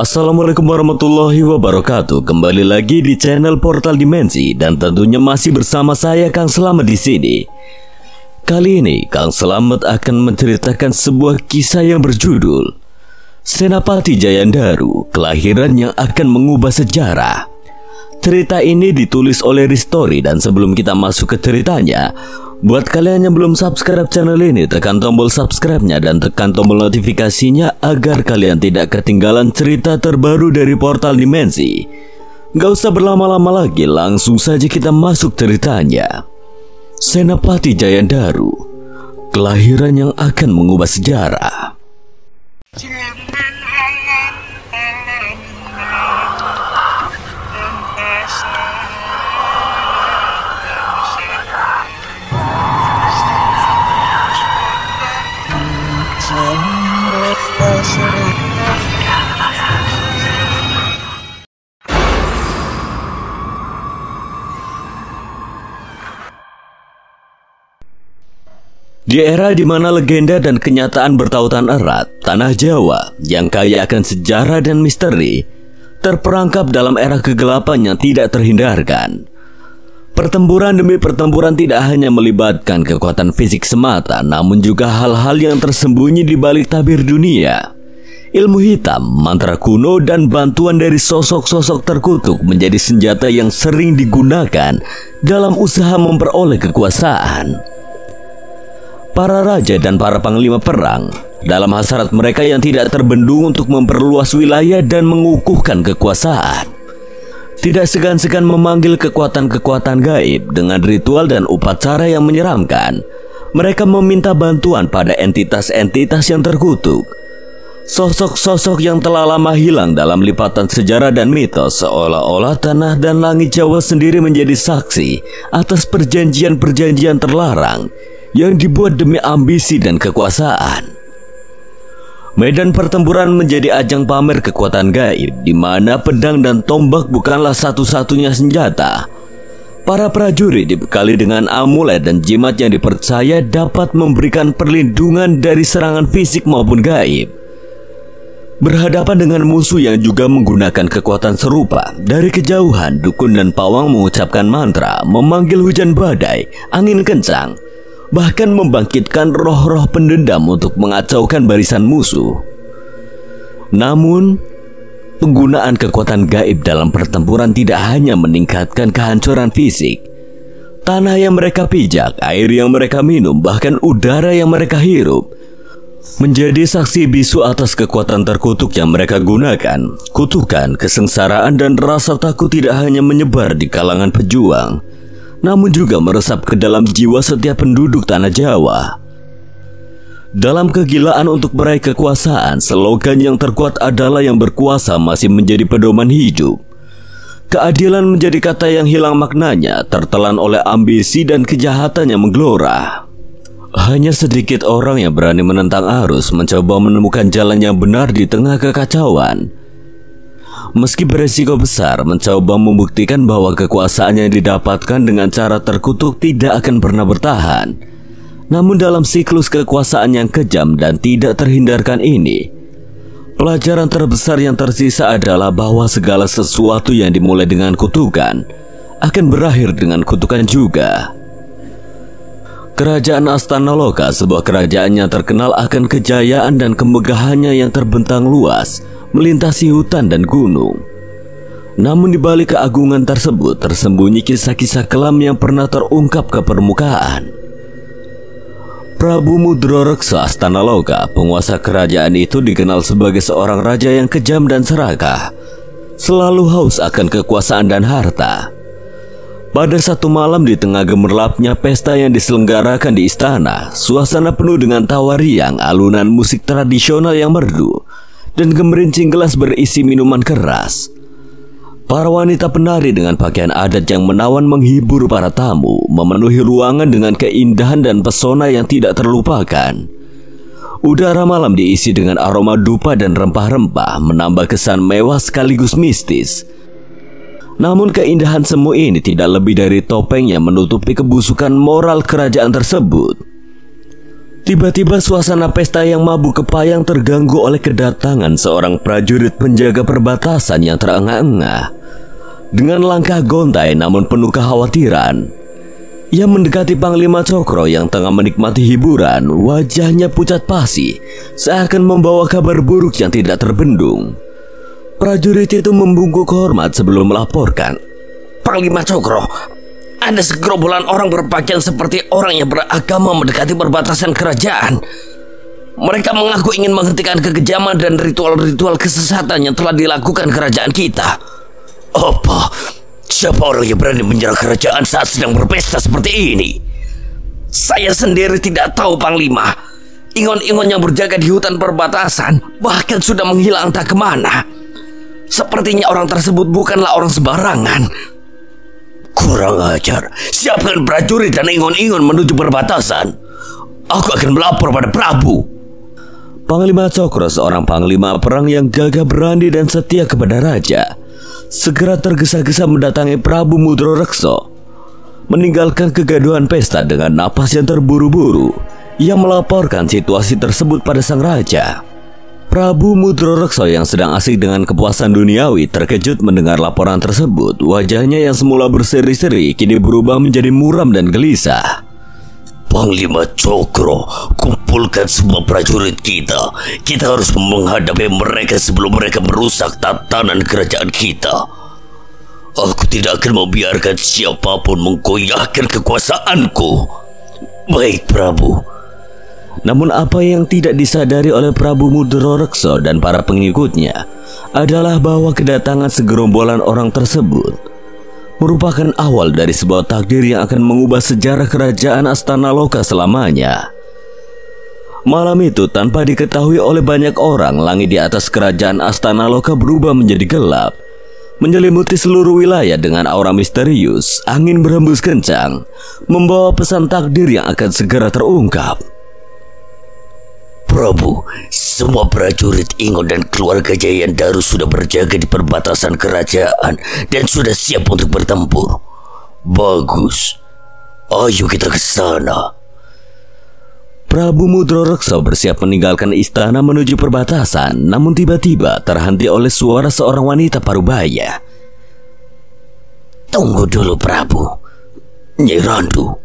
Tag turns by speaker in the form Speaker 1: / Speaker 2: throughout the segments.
Speaker 1: Assalamualaikum warahmatullahi wabarakatuh. Kembali lagi di channel Portal Dimensi dan tentunya masih bersama saya Kang Slamet di sini. Kali ini Kang Slamet akan menceritakan sebuah kisah yang berjudul Senapati Jayandaru, kelahiran yang akan mengubah sejarah. Cerita ini ditulis oleh Ristori, dan sebelum kita masuk ke ceritanya, buat kalian yang belum subscribe channel ini, tekan tombol subscribe-nya dan tekan tombol notifikasinya agar kalian tidak ketinggalan cerita terbaru dari Portal Dimensi. Gak usah berlama-lama lagi, langsung saja kita masuk ceritanya. Senapati Jayandaru, kelahiran yang akan mengubah sejarah. Di era di mana legenda dan kenyataan bertautan erat, tanah Jawa yang kaya akan sejarah dan misteri terperangkap dalam era kegelapan yang tidak terhindarkan. Pertempuran demi pertempuran tidak hanya melibatkan kekuatan fisik semata, namun juga hal-hal yang tersembunyi di balik tabir dunia. Ilmu hitam, mantra kuno, dan bantuan dari sosok-sosok terkutuk menjadi senjata yang sering digunakan dalam usaha memperoleh kekuasaan. Para raja dan para panglima perang, dalam hasrat mereka yang tidak terbendung untuk memperluas wilayah dan mengukuhkan kekuasaan, tidak segan-segan memanggil kekuatan-kekuatan gaib dengan ritual dan upacara yang menyeramkan. Mereka meminta bantuan pada entitas-entitas yang terkutuk. Sosok-sosok yang telah lama hilang dalam lipatan sejarah dan mitos, seolah-olah tanah dan langit Jawa sendiri menjadi saksi atas perjanjian-perjanjian terlarang yang dibuat demi ambisi dan kekuasaan. Medan pertempuran menjadi ajang pamer kekuatan gaib, di mana pedang dan tombak bukanlah satu-satunya senjata. Para prajurit dibekali dengan amulet dan jimat yang dipercaya dapat memberikan perlindungan dari serangan fisik maupun gaib. Berhadapan dengan musuh yang juga menggunakan kekuatan serupa, dari kejauhan dukun dan pawang mengucapkan mantra, memanggil hujan badai, angin kencang, bahkan membangkitkan roh-roh pendendam untuk mengacaukan barisan musuh. Namun, penggunaan kekuatan gaib dalam pertempuran tidak hanya meningkatkan kehancuran fisik. Tanah yang mereka pijak, air yang mereka minum, bahkan udara yang mereka hirup menjadi saksi bisu atas kekuatan terkutuk yang mereka gunakan. Kutukan, kesengsaraan, dan rasa takut tidak hanya menyebar di kalangan pejuang, namun juga meresap ke dalam jiwa setiap penduduk tanah Jawa. Dalam kegilaan untuk meraih kekuasaan, slogan yang terkuat adalah yang berkuasa masih menjadi pedoman hidup. Keadilan menjadi kata yang hilang maknanya, tertelan oleh ambisi dan kejahatan yang menggelora. Hanya sedikit orang yang berani menentang arus, mencoba menemukan jalan yang benar di tengah kekacauan. Meski beresiko besar, mencoba membuktikan bahwa kekuasaan yang didapatkan dengan cara terkutuk tidak akan pernah bertahan. Namun dalam siklus kekuasaan yang kejam dan tidak terhindarkan ini, pelajaran terbesar yang tersisa adalah bahwa segala sesuatu yang dimulai dengan kutukan akan berakhir dengan kutukan juga. Kerajaan Astana Loka, sebuah kerajaan yang terkenal akan kejayaan dan kemegahannya yang terbentang luas, melintasi hutan dan gunung. Namun di balik keagungan tersebut tersembunyi kisah-kisah kelam yang pernah terungkap ke permukaan. Prabu Mudroreksa Astana Loka, penguasa kerajaan itu, dikenal sebagai seorang raja yang kejam dan serakah, selalu haus akan kekuasaan dan harta. Pada satu malam di tengah gemerlapnya pesta yang diselenggarakan di istana, suasana penuh dengan tawa riang, alunan musik tradisional yang merdu, dan gemerincing gelas berisi minuman keras. Para wanita penari dengan pakaian adat yang menawan menghibur para tamu, memenuhi ruangan dengan keindahan dan pesona yang tidak terlupakan. Udara malam diisi dengan aroma dupa dan rempah-rempah, menambah kesan mewah sekaligus mistis. Namun keindahan semu ini tidak lebih dari topeng yang menutupi kebusukan moral kerajaan tersebut. Tiba-tiba suasana pesta yang mabuk kepayang terganggu oleh kedatangan seorang prajurit penjaga perbatasan yang terengah-engah. Dengan langkah gontai namun penuh kekhawatiran, ia mendekati Panglima Cokro yang tengah menikmati hiburan. Wajahnya pucat pasi, seakan membawa kabar buruk yang tidak terbendung. Prajurit itu membungkuk hormat sebelum melaporkan.
Speaker 2: Panglima Cokro, ada segerombolan orang berpakaian seperti orang yang beragama mendekati perbatasan kerajaan. Mereka mengaku ingin menghentikan kekejaman dan ritual-ritual kesesatan yang telah dilakukan kerajaan kita. Apa? Siapa orang yang berani menyerang kerajaan saat sedang berpesta seperti ini? Saya sendiri tidak tahu, Panglima. Ingon-ingon yang berjaga di hutan perbatasan bahkan sudah menghilang entah kemana. Sepertinya orang tersebut bukanlah orang sembarangan. Kurang ajar. Siapkan prajurit dan ingon-ingon menuju perbatasan. Aku akan melapor pada Prabu.
Speaker 1: Panglima Cokro, seorang panglima perang yang gagah berani dan setia kepada raja, segera tergesa-gesa mendatangi Prabu Mudro Rekso. Meninggalkan kegaduhan pesta dengan napas yang terburu-buru, ia melaporkan situasi tersebut pada sang raja. Prabu Mudro Rekso yang sedang asik dengan kepuasan duniawi terkejut mendengar laporan tersebut. Wajahnya yang semula berseri-seri kini berubah menjadi muram dan gelisah.
Speaker 2: Panglima Cokro, kumpulkan semua prajurit kita. Kita harus menghadapi mereka sebelum mereka merusak tatanan kerajaan kita. Aku tidak akan membiarkan siapapun menggoyahkan kekuasaanku. Baik, Prabu.
Speaker 1: Namun apa yang tidak disadari oleh Prabu Mudro Rekso dan para pengikutnya adalah bahwa kedatangan segerombolan orang tersebut merupakan awal dari sebuah takdir yang akan mengubah sejarah kerajaan Astana Loka selamanya. Malam itu, tanpa diketahui oleh banyak orang, langit di atas kerajaan Astana Loka berubah menjadi gelap, menyelimuti seluruh wilayah dengan aura misterius. Angin berhembus kencang, membawa pesan takdir yang akan segera terungkap.
Speaker 2: Prabu, semua prajurit Ingon dan keluarga Jayan Daru sudah berjaga di perbatasan kerajaan dan sudah siap untuk bertempur. Bagus. Ayo kita ke sana.
Speaker 1: Prabu Mudro Rekso bersiap meninggalkan istana menuju perbatasan, namun tiba-tiba terhenti oleh suara seorang wanita parubaya.
Speaker 2: Tunggu dulu, Prabu. Nyai Randu,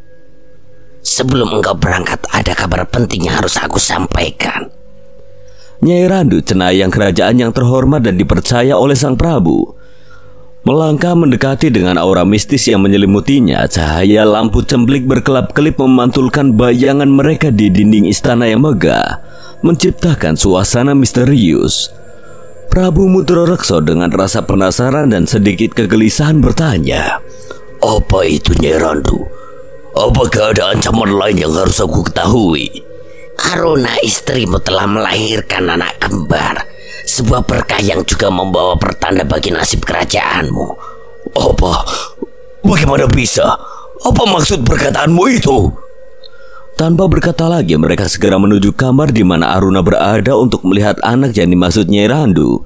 Speaker 2: sebelum engkau berangkat, ada kabar penting yang harus aku sampaikan.
Speaker 1: Nyai Randu, cenayang kerajaan yang terhormat dan dipercaya oleh sang Prabu, melangkah mendekati dengan aura mistis yang menyelimutinya. Cahaya lampu cemblik berkelap-kelip memantulkan bayangan mereka di dinding istana yang megah, menciptakan suasana misterius. Prabu Mudro Rekso dengan rasa penasaran dan sedikit kegelisahan bertanya,
Speaker 2: "Apa itu, Nyai Randu? Apakah ada ancaman lain yang harus aku ketahui?" "Aruna istrimu telah melahirkan anak kembar, sebuah berkah yang juga membawa pertanda bagi nasib kerajaanmu." "Apa? Bagaimana bisa? Apa maksud perkataanmu itu?"
Speaker 1: Tanpa berkata lagi, mereka segera menuju kamar di mana Aruna berada untuk melihat anak yang dimaksud Nyai Randu.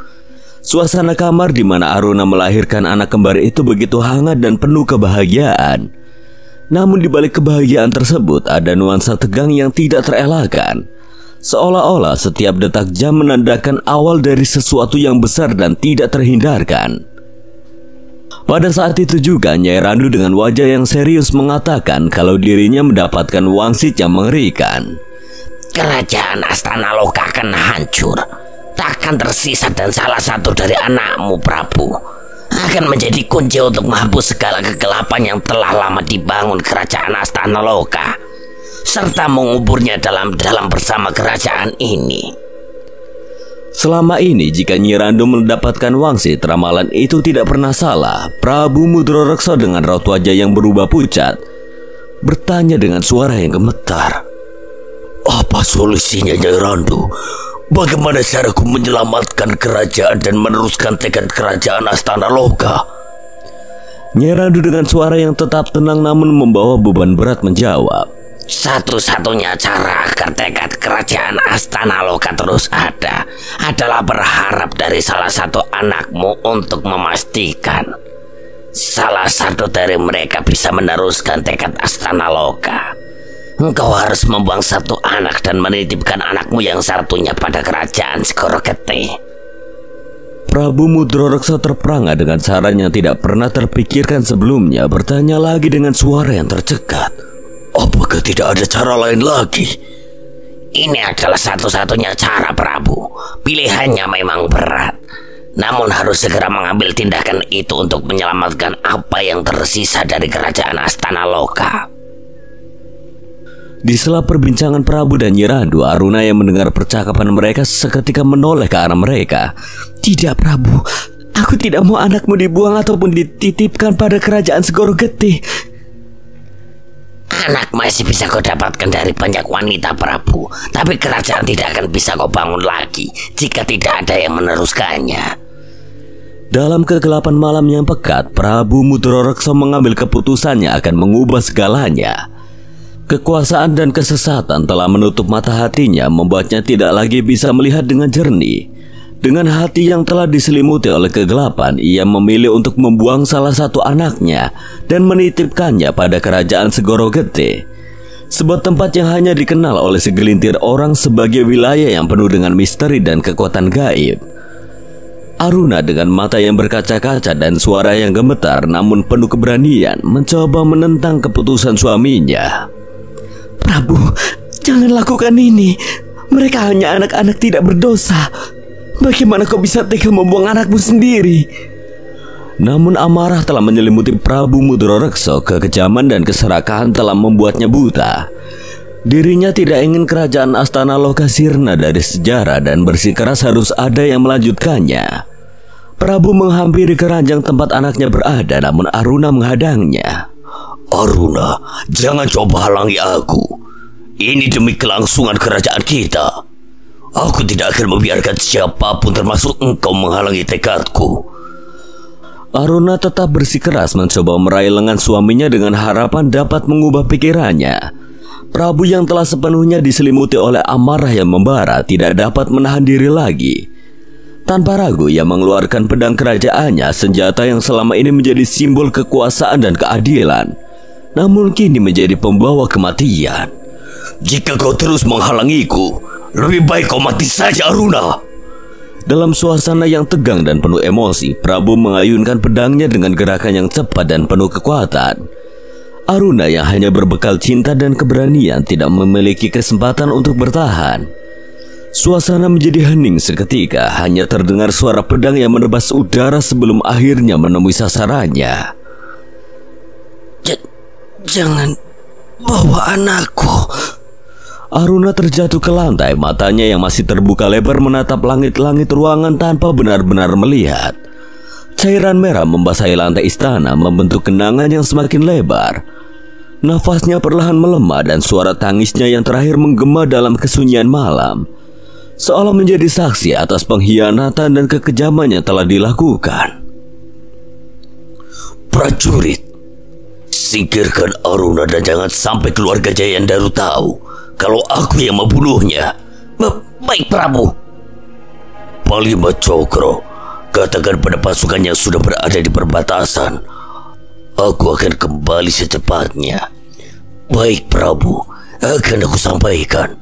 Speaker 1: Suasana kamar di mana Aruna melahirkan anak kembar itu begitu hangat dan penuh kebahagiaan. Namun di balik kebahagiaan tersebut ada nuansa tegang yang tidak terelakkan. Seolah-olah setiap detak jam menandakan awal dari sesuatu yang besar dan tidak terhindarkan. Pada saat itu juga Nyai Randu dengan wajah yang serius mengatakan kalau dirinya mendapatkan wangsit yang mengerikan.
Speaker 2: "Kerajaan Astana Loka akan hancur. Takkan tersisa dan salah satu dari anakmu, Prabu, akan menjadi kunci untuk menghapus segala kegelapan yang telah lama dibangun kerajaan Astana Loka, serta menguburnya dalam bersama kerajaan ini."
Speaker 1: Selama ini jika Nyai Randu mendapatkan wangsit, ramalan itu tidak pernah salah. Prabu Mudro Rekso dengan raut wajah yang berubah pucat bertanya dengan suara yang gemetar,
Speaker 2: "Apa solusinya, Nyai Randu? Bagaimana caraku menyelamatkan kerajaan dan meneruskan tekad kerajaan Astana Loka?"
Speaker 1: Nyai Randu dengan suara yang tetap tenang namun membawa beban berat menjawab,
Speaker 2: "Satu-satunya cara agar tekad kerajaan Astana Loka terus ada adalah berharap dari salah satu anakmu untuk memastikan salah satu dari mereka bisa meneruskan tekad Astana Loka. Engkau harus membuang satu anak dan menitipkan anakmu yang satunya pada kerajaan Segoro Gede.
Speaker 1: Prabu Mudrorekso terperangah dengan saran yang tidak pernah terpikirkan sebelumnya, bertanya lagi dengan suara yang tercekat. Apakah tidak ada cara lain lagi?
Speaker 2: Ini adalah satu-satunya cara, Prabu. Pilihannya memang berat, namun harus segera mengambil tindakan itu untuk menyelamatkan apa yang tersisa dari kerajaan Astana Loka.
Speaker 1: Di sela perbincangan Prabu dan Nyi Randu, Aruna yang mendengar percakapan mereka seketika menoleh ke arah mereka. Tidak, Prabu. Aku tidak mau anakmu dibuang ataupun dititipkan pada kerajaan Segoro Gede.
Speaker 2: Anak masih bisa kau dapatkan dari banyak wanita, Prabu. Tapi kerajaan tidak akan bisa kau bangun lagi jika tidak ada yang meneruskannya.
Speaker 1: Dalam kegelapan malam yang pekat, Prabu Mudrorekso mengambil keputusannya akan mengubah segalanya. Kekuasaan dan kesesatan telah menutup mata hatinya, membuatnya tidak lagi bisa melihat dengan jernih. Dengan hati yang telah diselimuti oleh kegelapan, ia memilih untuk membuang salah satu anaknya dan menitipkannya pada kerajaan Segoro Gede, sebuah tempat yang hanya dikenal oleh segelintir orang sebagai wilayah yang penuh dengan misteri dan kekuatan gaib. Aruna dengan mata yang berkaca-kaca dan suara yang gemetar namun penuh keberanian mencoba menentang keputusan suaminya.
Speaker 3: Prabu, jangan lakukan ini. Mereka hanya anak-anak tidak berdosa. Bagaimana kau bisa tega membuang anakmu sendiri?
Speaker 1: Namun amarah telah menyelimuti Prabu Mudrorekso. Kekejaman dan keserakahan telah membuatnya buta. Dirinya tidak ingin kerajaan Astana Loka sirna dari sejarah dan bersikeras harus ada yang melanjutkannya. Prabu menghampiri keranjang tempat anaknya berada, namun Aruna menghadangnya.
Speaker 2: Aruna, jangan coba halangi aku. Ini demi kelangsungan kerajaan kita. Aku tidak akan membiarkan siapapun termasuk engkau menghalangi tekadku.
Speaker 1: Aruna tetap bersikeras mencoba meraih lengan suaminya dengan harapan dapat mengubah pikirannya. Prabu yang telah sepenuhnya diselimuti oleh amarah yang membara tidak dapat menahan diri lagi. Tanpa ragu ia mengeluarkan pedang kerajaannya, senjata yang selama ini menjadi simbol kekuasaan dan keadilan, namun kini menjadi pembawa kematian.
Speaker 2: Jika kau terus menghalangiku, lebih baik kau mati saja, Aruna.
Speaker 1: Dalam suasana yang tegang dan penuh emosi, Prabu mengayunkan pedangnya dengan gerakan yang cepat dan penuh kekuatan. Aruna yang hanya berbekal cinta dan keberanian tidak memiliki kesempatan untuk bertahan. Suasana menjadi hening seketika, hanya terdengar suara pedang yang menebas udara sebelum akhirnya menemui sasarannya.
Speaker 3: Jangan bawa anakku.
Speaker 1: Aruna terjatuh ke lantai, matanya yang masih terbuka lebar menatap langit-langit ruangan tanpa benar-benar melihat. Cairan merah membasahi lantai istana, membentuk kenangan yang semakin lebar. Nafasnya perlahan melemah dan suara tangisnya yang terakhir menggema dalam kesunyian malam, seolah menjadi saksi atas pengkhianatan dan kekejaman yang telah dilakukan.
Speaker 2: Prajurit, singkirkan Aruna dan jangan sampai keluarga Jayandaru tahu kalau aku yang membunuhnya. Baik, Prabu. Palima Cokro, katakan pada pasukan yang sudah berada di perbatasan, aku akan kembali secepatnya. Baik, Prabu, akan aku sampaikan.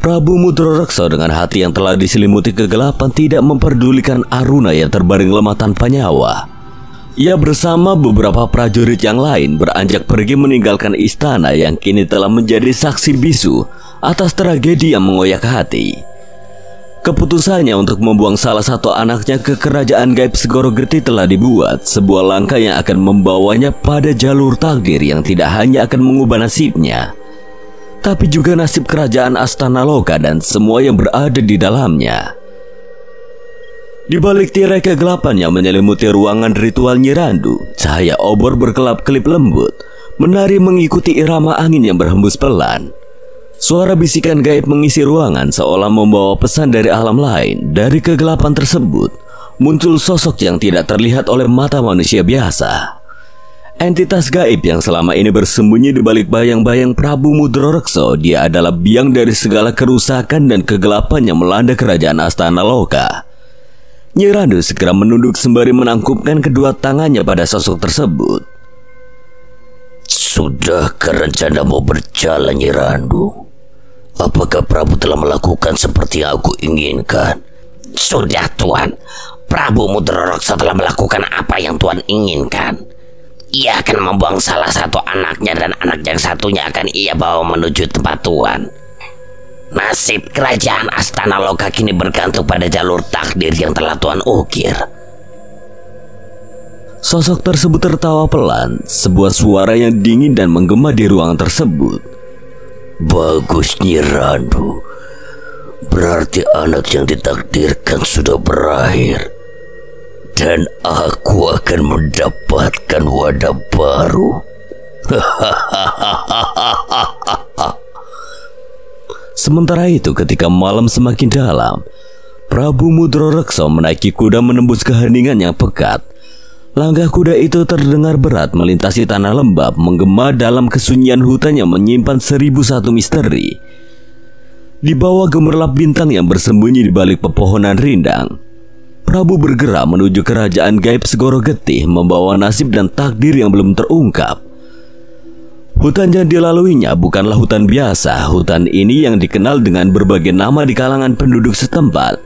Speaker 1: Prabu Mudrorekso dengan hati yang telah diselimuti kegelapan tidak memperdulikan Aruna yang terbaring lemah tanpa nyawa. Ia bersama beberapa prajurit yang lain beranjak pergi meninggalkan istana yang kini telah menjadi saksi bisu atas tragedi yang mengoyak hati. Keputusannya untuk membuang salah satu anaknya ke kerajaan gaib Segoro Gede telah dibuat, sebuah langkah yang akan membawanya pada jalur takdir yang tidak hanya akan mengubah nasibnya, tapi juga nasib kerajaan Astana Loka dan semua yang berada di dalamnya. Di balik tirai kegelapan yang menyelimuti ruangan ritual Nyi Randu, cahaya obor berkelap-kelip lembut menari mengikuti irama angin yang berhembus pelan. Suara bisikan gaib mengisi ruangan seolah membawa pesan dari alam lain. Dari kegelapan tersebut muncul sosok yang tidak terlihat oleh mata manusia biasa. Entitas gaib yang selama ini bersembunyi di balik bayang-bayang Prabu Mudrorekso. Dia adalah biang dari segala kerusakan dan kegelapan yang melanda kerajaan Astana Loka. Nyi Randu segera menunduk sembari menangkupkan kedua tangannya pada sosok tersebut.
Speaker 2: Sudahkah rencanamu berjalan, Nyi Randu? Apakah Prabu telah melakukan seperti yang aku inginkan? Sudah, Tuan. Prabu Mudroreksa telah melakukan apa yang Tuan inginkan. Ia akan membuang salah satu anaknya dan anak yang satunya akan ia bawa menuju tempat Tuan. Nasib kerajaan Astana Loka kini bergantung pada jalur takdir yang telah Tuan ukir.
Speaker 1: Sosok tersebut tertawa pelan, sebuah suara yang dingin dan menggema di ruang tersebut.
Speaker 2: Bagus, Nyi Randu. Berarti anak yang ditakdirkan sudah berakhir. Dan aku akan mendapatkan wadah baru.
Speaker 1: Sementara itu, ketika malam semakin dalam, Prabu Mudroreksa menaiki kuda menembus keheningan yang pekat. Langkah kuda itu terdengar berat melintasi tanah lembab, menggema dalam kesunyian hutan yang menyimpan 1001 misteri. Di bawah gemerlap bintang yang bersembunyi di balik pepohonan rindang, Prabu bergerak menuju kerajaan gaib Segoro Getih, membawa nasib dan takdir yang belum terungkap. Hutan yang dilaluinya bukanlah hutan biasa. Hutan ini yang dikenal dengan berbagai nama di kalangan penduduk setempat,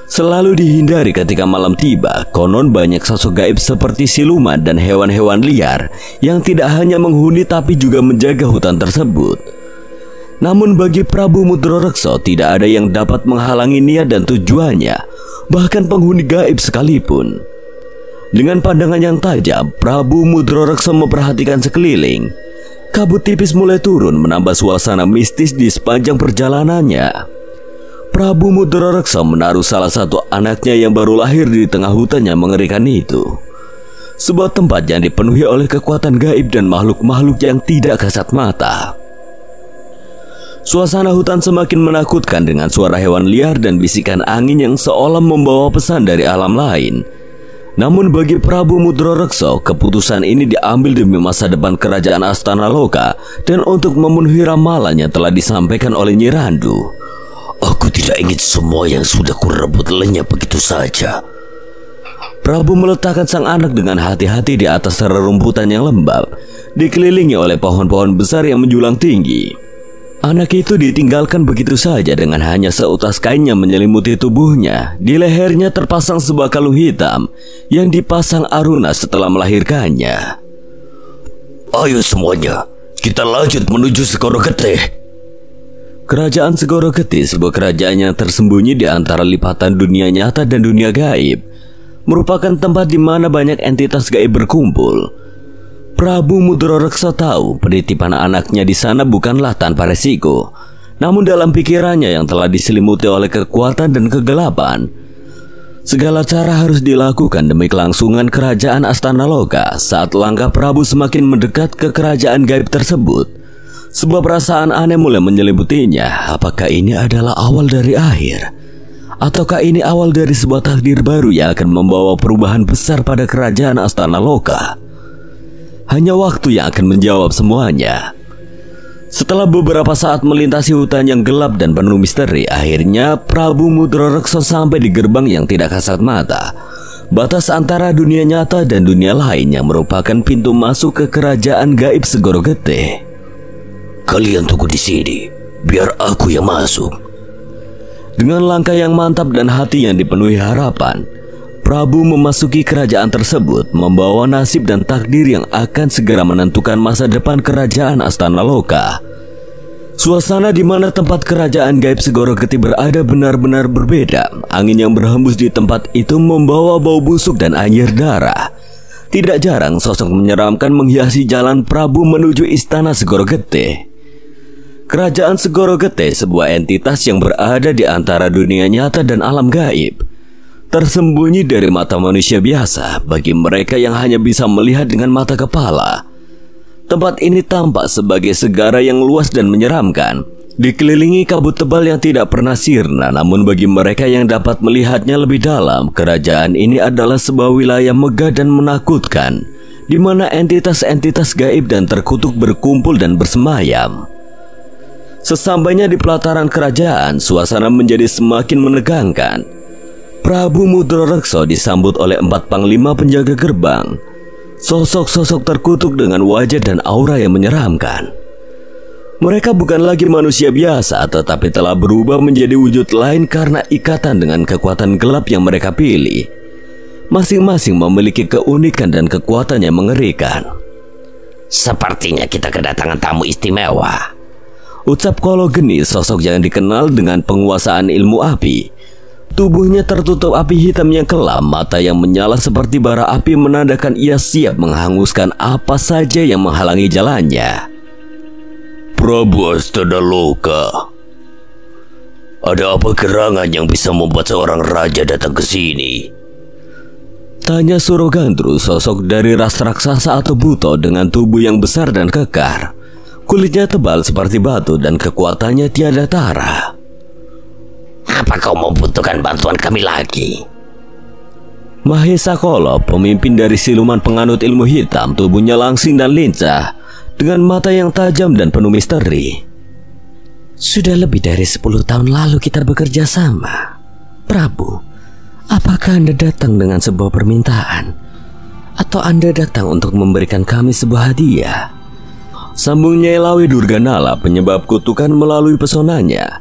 Speaker 1: selalu dihindari ketika malam tiba. Konon banyak sosok gaib seperti siluman dan hewan-hewan liar yang tidak hanya menghuni tapi juga menjaga hutan tersebut. Namun bagi Prabu Mudroreksa tidak ada yang dapat menghalangi niat dan tujuannya, bahkan penghuni gaib sekalipun. Dengan pandangan yang tajam, Prabu Mudroreksa memperhatikan sekeliling. Kabut tipis mulai turun, menambah suasana mistis di sepanjang perjalanannya. Prabu Mudroreksa menaruh salah satu anaknya yang baru lahir di tengah hutan yang mengerikan itu. Sebuah tempat yang dipenuhi oleh kekuatan gaib dan makhluk-makhluk yang tidak kasat mata. Suasana hutan semakin menakutkan dengan suara hewan liar dan bisikan angin yang seolah membawa pesan dari alam lain. Namun bagi Prabu Mudroreksa, keputusan ini diambil demi masa depan kerajaan Astana Loka dan untuk memenuhi ramalan yang telah disampaikan oleh Nyi Randu.
Speaker 2: Aku tidak ingin semua yang sudah kurebut lenyap begitu saja.
Speaker 1: Prabu meletakkan sang anak dengan hati-hati di atas rerumputan yang lembab, dikelilingi oleh pohon-pohon besar yang menjulang tinggi. Anak itu ditinggalkan begitu saja dengan hanya seutas kain yang menyelimuti tubuhnya. Di lehernya terpasang sebuah kalung hitam yang dipasang Aruna setelah melahirkannya.
Speaker 2: Ayo semuanya, kita lanjut menuju Segoro Getih.
Speaker 1: Kerajaan Segoro Getih, sebuah kerajaan yang tersembunyi di antara lipatan dunia nyata dan dunia gaib, merupakan tempat di mana banyak entitas gaib berkumpul. Prabu Mudroreksa tahu penitipan anaknya di sana bukanlah tanpa resiko. Namun dalam pikirannya yang telah diselimuti oleh kekuatan dan kegelapan, segala cara harus dilakukan demi kelangsungan kerajaan Astana Loka. Saat langkah Prabu semakin mendekat ke kerajaan gaib tersebut, sebuah perasaan aneh mulai menyelimutinya. Apakah ini adalah awal dari akhir? Ataukah ini awal dari sebuah takdir baru yang akan membawa perubahan besar pada kerajaan Astana Loka? Hanya waktu yang akan menjawab semuanya. Setelah beberapa saat melintasi hutan yang gelap dan penuh misteri, akhirnya Prabu Mudroreksa sampai di gerbang yang tidak kasat mata, batas antara dunia nyata dan dunia lain yang merupakan pintu masuk ke kerajaan gaib Segoro Getih.
Speaker 2: Kalian tunggu di sini, biar aku yang masuk.
Speaker 1: Dengan langkah yang mantap dan hati yang dipenuhi harapan, Prabu memasuki kerajaan tersebut, membawa nasib dan takdir yang akan segera menentukan masa depan kerajaan Astana Loka. Suasana di mana tempat kerajaan gaib Segoro Getih berada benar-benar berbeda. Angin yang berhembus di tempat itu membawa bau busuk dan anyir darah. Tidak jarang sosok menyeramkan menghiasi jalan Prabu menuju istana Segoro Getih. Kerajaan Segoro Getih, sebuah entitas yang berada di antara dunia nyata dan alam gaib, tersembunyi dari mata manusia biasa. Bagi mereka yang hanya bisa melihat dengan mata kepala, tempat ini tampak sebagai segara yang luas dan menyeramkan, dikelilingi kabut tebal yang tidak pernah sirna. Namun bagi mereka yang dapat melihatnya lebih dalam, kerajaan ini adalah sebuah wilayah megah dan menakutkan, di mana entitas-entitas gaib dan terkutuk berkumpul dan bersemayam. Sesampainya di pelataran kerajaan, suasana menjadi semakin menegangkan. Prabu Mudroreksa disambut oleh 4 panglima penjaga gerbang. Sosok-sosok terkutuk dengan wajah dan aura yang menyeramkan. Mereka bukan lagi manusia biasa, tetapi telah berubah menjadi wujud lain karena ikatan dengan kekuatan gelap yang mereka pilih. Masing-masing memiliki keunikan dan kekuatan yang mengerikan.
Speaker 2: Sepertinya kita kedatangan tamu istimewa,
Speaker 1: ucap Kolo Geni, sosok yang dikenal dengan penguasaan ilmu api. Tubuhnya tertutup api hitam yang kelam, mata yang menyala seperti bara api menandakan ia siap menghanguskan apa saja yang menghalangi jalannya.
Speaker 2: Prabu Astanaloka, ada apa gerangan yang bisa membuat seorang raja datang ke sini?
Speaker 1: Tanya Surogandru, sosok dari ras raksasa atau buto dengan tubuh yang besar dan kekar. Kulitnya tebal seperti batu dan kekuatannya tiada tara.
Speaker 2: Apa kau membutuhkan bantuan kami lagi?
Speaker 1: Mahesa Kolo, pemimpin dari siluman penganut ilmu hitam, tubuhnya langsing dan lincah, dengan mata yang tajam dan penuh misteri.
Speaker 3: Sudah lebih dari 10 tahun lalu kita bekerja sama. Prabu, apakah Anda datang dengan sebuah permintaan? Atau Anda datang untuk memberikan kami sebuah hadiah?
Speaker 1: Sambung Nyai Lawe Durganala, penyebab kutukan melalui pesonanya.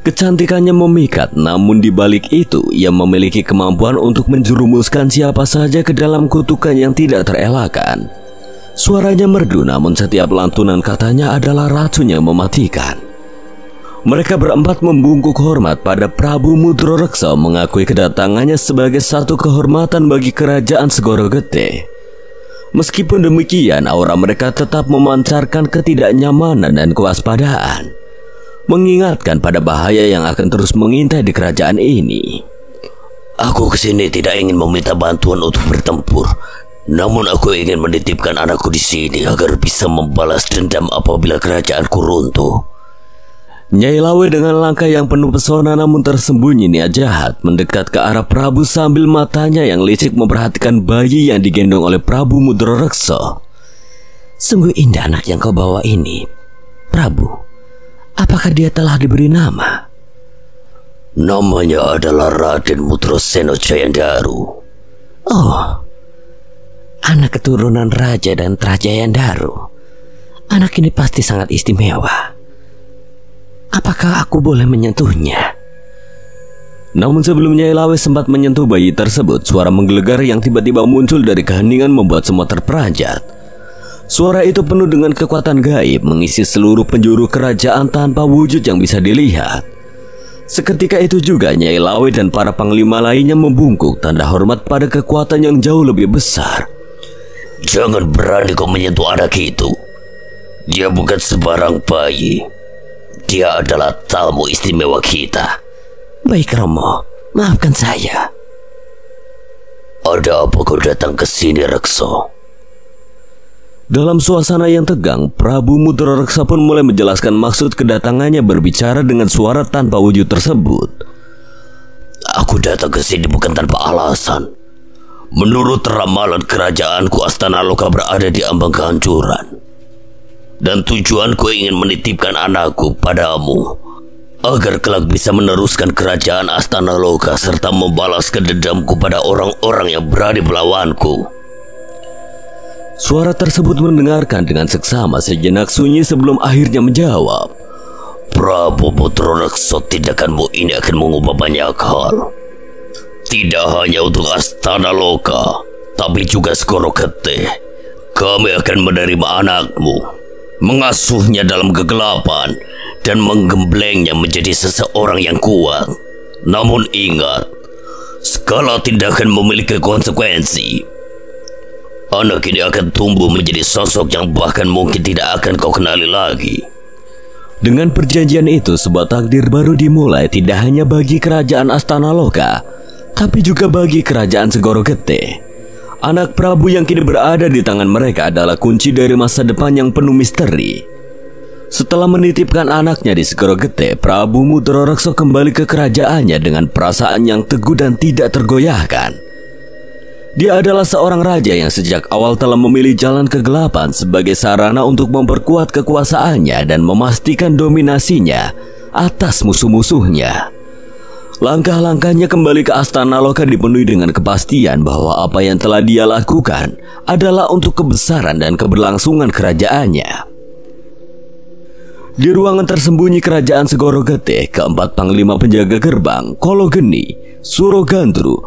Speaker 1: Kecantikannya memikat, namun di balik itu ia memiliki kemampuan untuk menjerumuskan siapa saja ke dalam kutukan yang tidak terelakkan. Suaranya merdu, namun setiap lantunan katanya adalah racun yang mematikan. Mereka berempat membungkuk hormat pada Prabu Mudroreksa, mengakui kedatangannya sebagai satu kehormatan bagi kerajaan Segoro Gede. Meskipun demikian, aura mereka tetap memancarkan ketidaknyamanan dan kewaspadaan, mengingatkan pada bahaya yang akan terus mengintai di kerajaan ini.
Speaker 2: Aku kesini tidak ingin meminta bantuan untuk bertempur, namun aku ingin menitipkan anakku di sini agar bisa membalas dendam apabila kerajaanku runtuh.
Speaker 1: Nyai Lawe dengan langkah yang penuh pesona namun tersembunyi niat jahat mendekat ke arah Prabu sambil matanya yang licik memperhatikan bayi yang digendong oleh Prabu Mudroreksa.
Speaker 3: Sungguh indah anak yang kau bawa ini, Prabu. Apakah dia telah diberi nama?
Speaker 2: Namanya adalah Raden Mutroseno Jayandaru.
Speaker 3: Oh, anak keturunan Raja dan Trajayandaru. Anak ini pasti sangat istimewa. Apakah aku boleh menyentuhnya?
Speaker 1: Namun sebelum Nyai Lawe sempat menyentuh bayi tersebut, suara menggelegar yang tiba-tiba muncul dari keheningan membuat semua terperanjat. Suara itu penuh dengan kekuatan gaib, mengisi seluruh penjuru kerajaan tanpa wujud yang bisa dilihat. Seketika itu juga Nyai Lawe dan para panglima lainnya membungkuk, tanda hormat pada kekuatan yang jauh lebih besar.
Speaker 2: Jangan berani kau menyentuh anak itu. Dia bukan sebarang bayi. Dia adalah tamu istimewa kita.
Speaker 3: Baik Romo, maafkan saya.
Speaker 2: Ada apa kau datang ke sini, Rekso?
Speaker 1: Dalam suasana yang tegang, Prabu Mudroreksa pun mulai menjelaskan maksud kedatangannya berbicara dengan suara tanpa wujud tersebut.
Speaker 2: Aku datang ke sini bukan tanpa alasan. Menurut ramalan kerajaanku, Astanaloka berada di ambang kehancuran. Dan tujuanku ingin menitipkan anakku padamu agar kelak bisa meneruskan kerajaan Astanaloka serta membalaskan dendamku pada orang-orang yang berani melawanku.
Speaker 1: Suara tersebut mendengarkan dengan seksama, sejenak sunyi sebelum akhirnya menjawab.
Speaker 2: Prabu Mudroreksa, tindakanmu ini akan mengubah banyak hal. Tidak hanya untuk Astanaloka, tapi juga Segoro Gede. Kami akan menerima anakmu, mengasuhnya dalam kegelapan, dan menggemblengnya menjadi seseorang yang kuat. Namun ingat, segala tindakan memiliki konsekuensi. Anak ini akan tumbuh menjadi sosok yang bahkan mungkin tidak akan kau kenali lagi.
Speaker 1: Dengan perjanjian itu, sebuah takdir baru dimulai tidak hanya bagi kerajaan Astanaloka, tapi juga bagi kerajaan Segoro Gede. Anak Prabu yang kini berada di tangan mereka adalah kunci dari masa depan yang penuh misteri. Setelah menitipkan anaknya di Segoro Gede, Prabu Mudroreksa kembali ke kerajaannya dengan perasaan yang teguh dan tidak tergoyahkan. Dia adalah seorang raja yang sejak awal telah memilih jalan kegelapan sebagai sarana untuk memperkuat kekuasaannya dan memastikan dominasinya atas musuh-musuhnya. Langkah-langkahnya kembali ke Astana Loka dipenuhi dengan kepastian bahwa apa yang telah dia lakukan adalah untuk kebesaran dan keberlangsungan kerajaannya. Di ruangan tersembunyi kerajaan Segoro Gede, keempat panglima penjaga gerbang, Kolo Geni, Suro Gandru,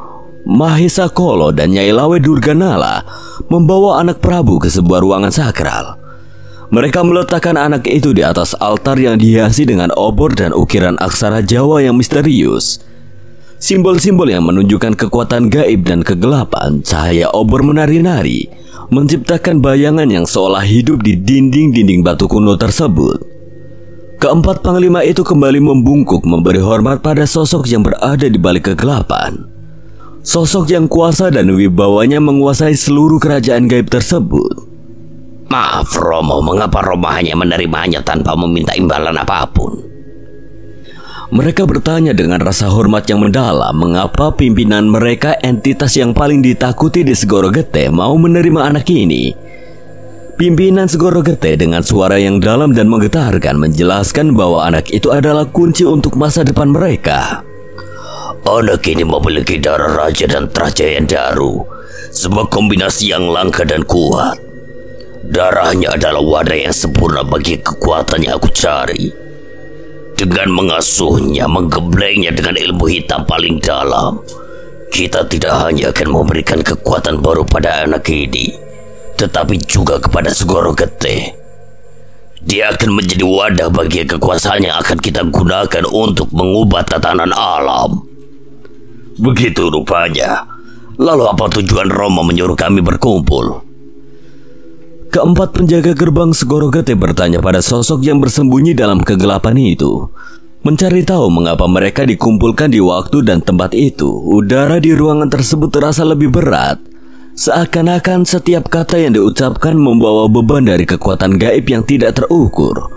Speaker 1: Mahesa Kolo, dan Nyai Lawe Durganala membawa anak Prabu ke sebuah ruangan sakral. Mereka meletakkan anak itu di atas altar yang dihiasi dengan obor dan ukiran aksara Jawa yang misterius. Simbol-simbol yang menunjukkan kekuatan gaib dan kegelapan. Cahaya obor menari-nari, menciptakan bayangan yang seolah hidup di dinding-dinding batu kuno tersebut. Keempat panglima itu kembali membungkuk memberi hormat pada sosok yang berada di balik kegelapan. Sosok yang kuasa dan wibawanya menguasai seluruh kerajaan gaib tersebut.
Speaker 2: Maaf Romo, mengapa Romo hanya menerimanya tanpa meminta imbalan apapun?
Speaker 1: Mereka bertanya dengan rasa hormat yang mendalam mengapa pimpinan mereka, entitas yang paling ditakuti di Segoro Gede, mau menerima anak ini. Pimpinan Segoro Gede dengan suara yang dalam dan menggetarkan menjelaskan bahwa anak itu adalah kunci untuk masa depan mereka.
Speaker 2: Anak ini memiliki darah raja dan Trajayandaru, sebuah kombinasi yang langka dan kuat. Darahnya adalah wadah yang sempurna bagi kekuatan yang aku cari. Dengan mengasuhnya, menggemblengnya dengan ilmu hitam paling dalam, kita tidak hanya akan memberikan kekuatan baru pada anak ini, tetapi juga kepada Segoro Gede. Dia akan menjadi wadah bagi kekuasaan yang akan kita gunakan untuk mengubah tatanan alam. Begitu rupanya. Lalu apa tujuan Romo menyuruh kami berkumpul?
Speaker 1: Keempat penjaga gerbang Segoro Gede bertanya pada sosok yang bersembunyi dalam kegelapan itu, mencari tahu mengapa mereka dikumpulkan di waktu dan tempat itu. Udara di ruangan tersebut terasa lebih berat, seakan-akan setiap kata yang diucapkan membawa beban dari kekuatan gaib yang tidak terukur.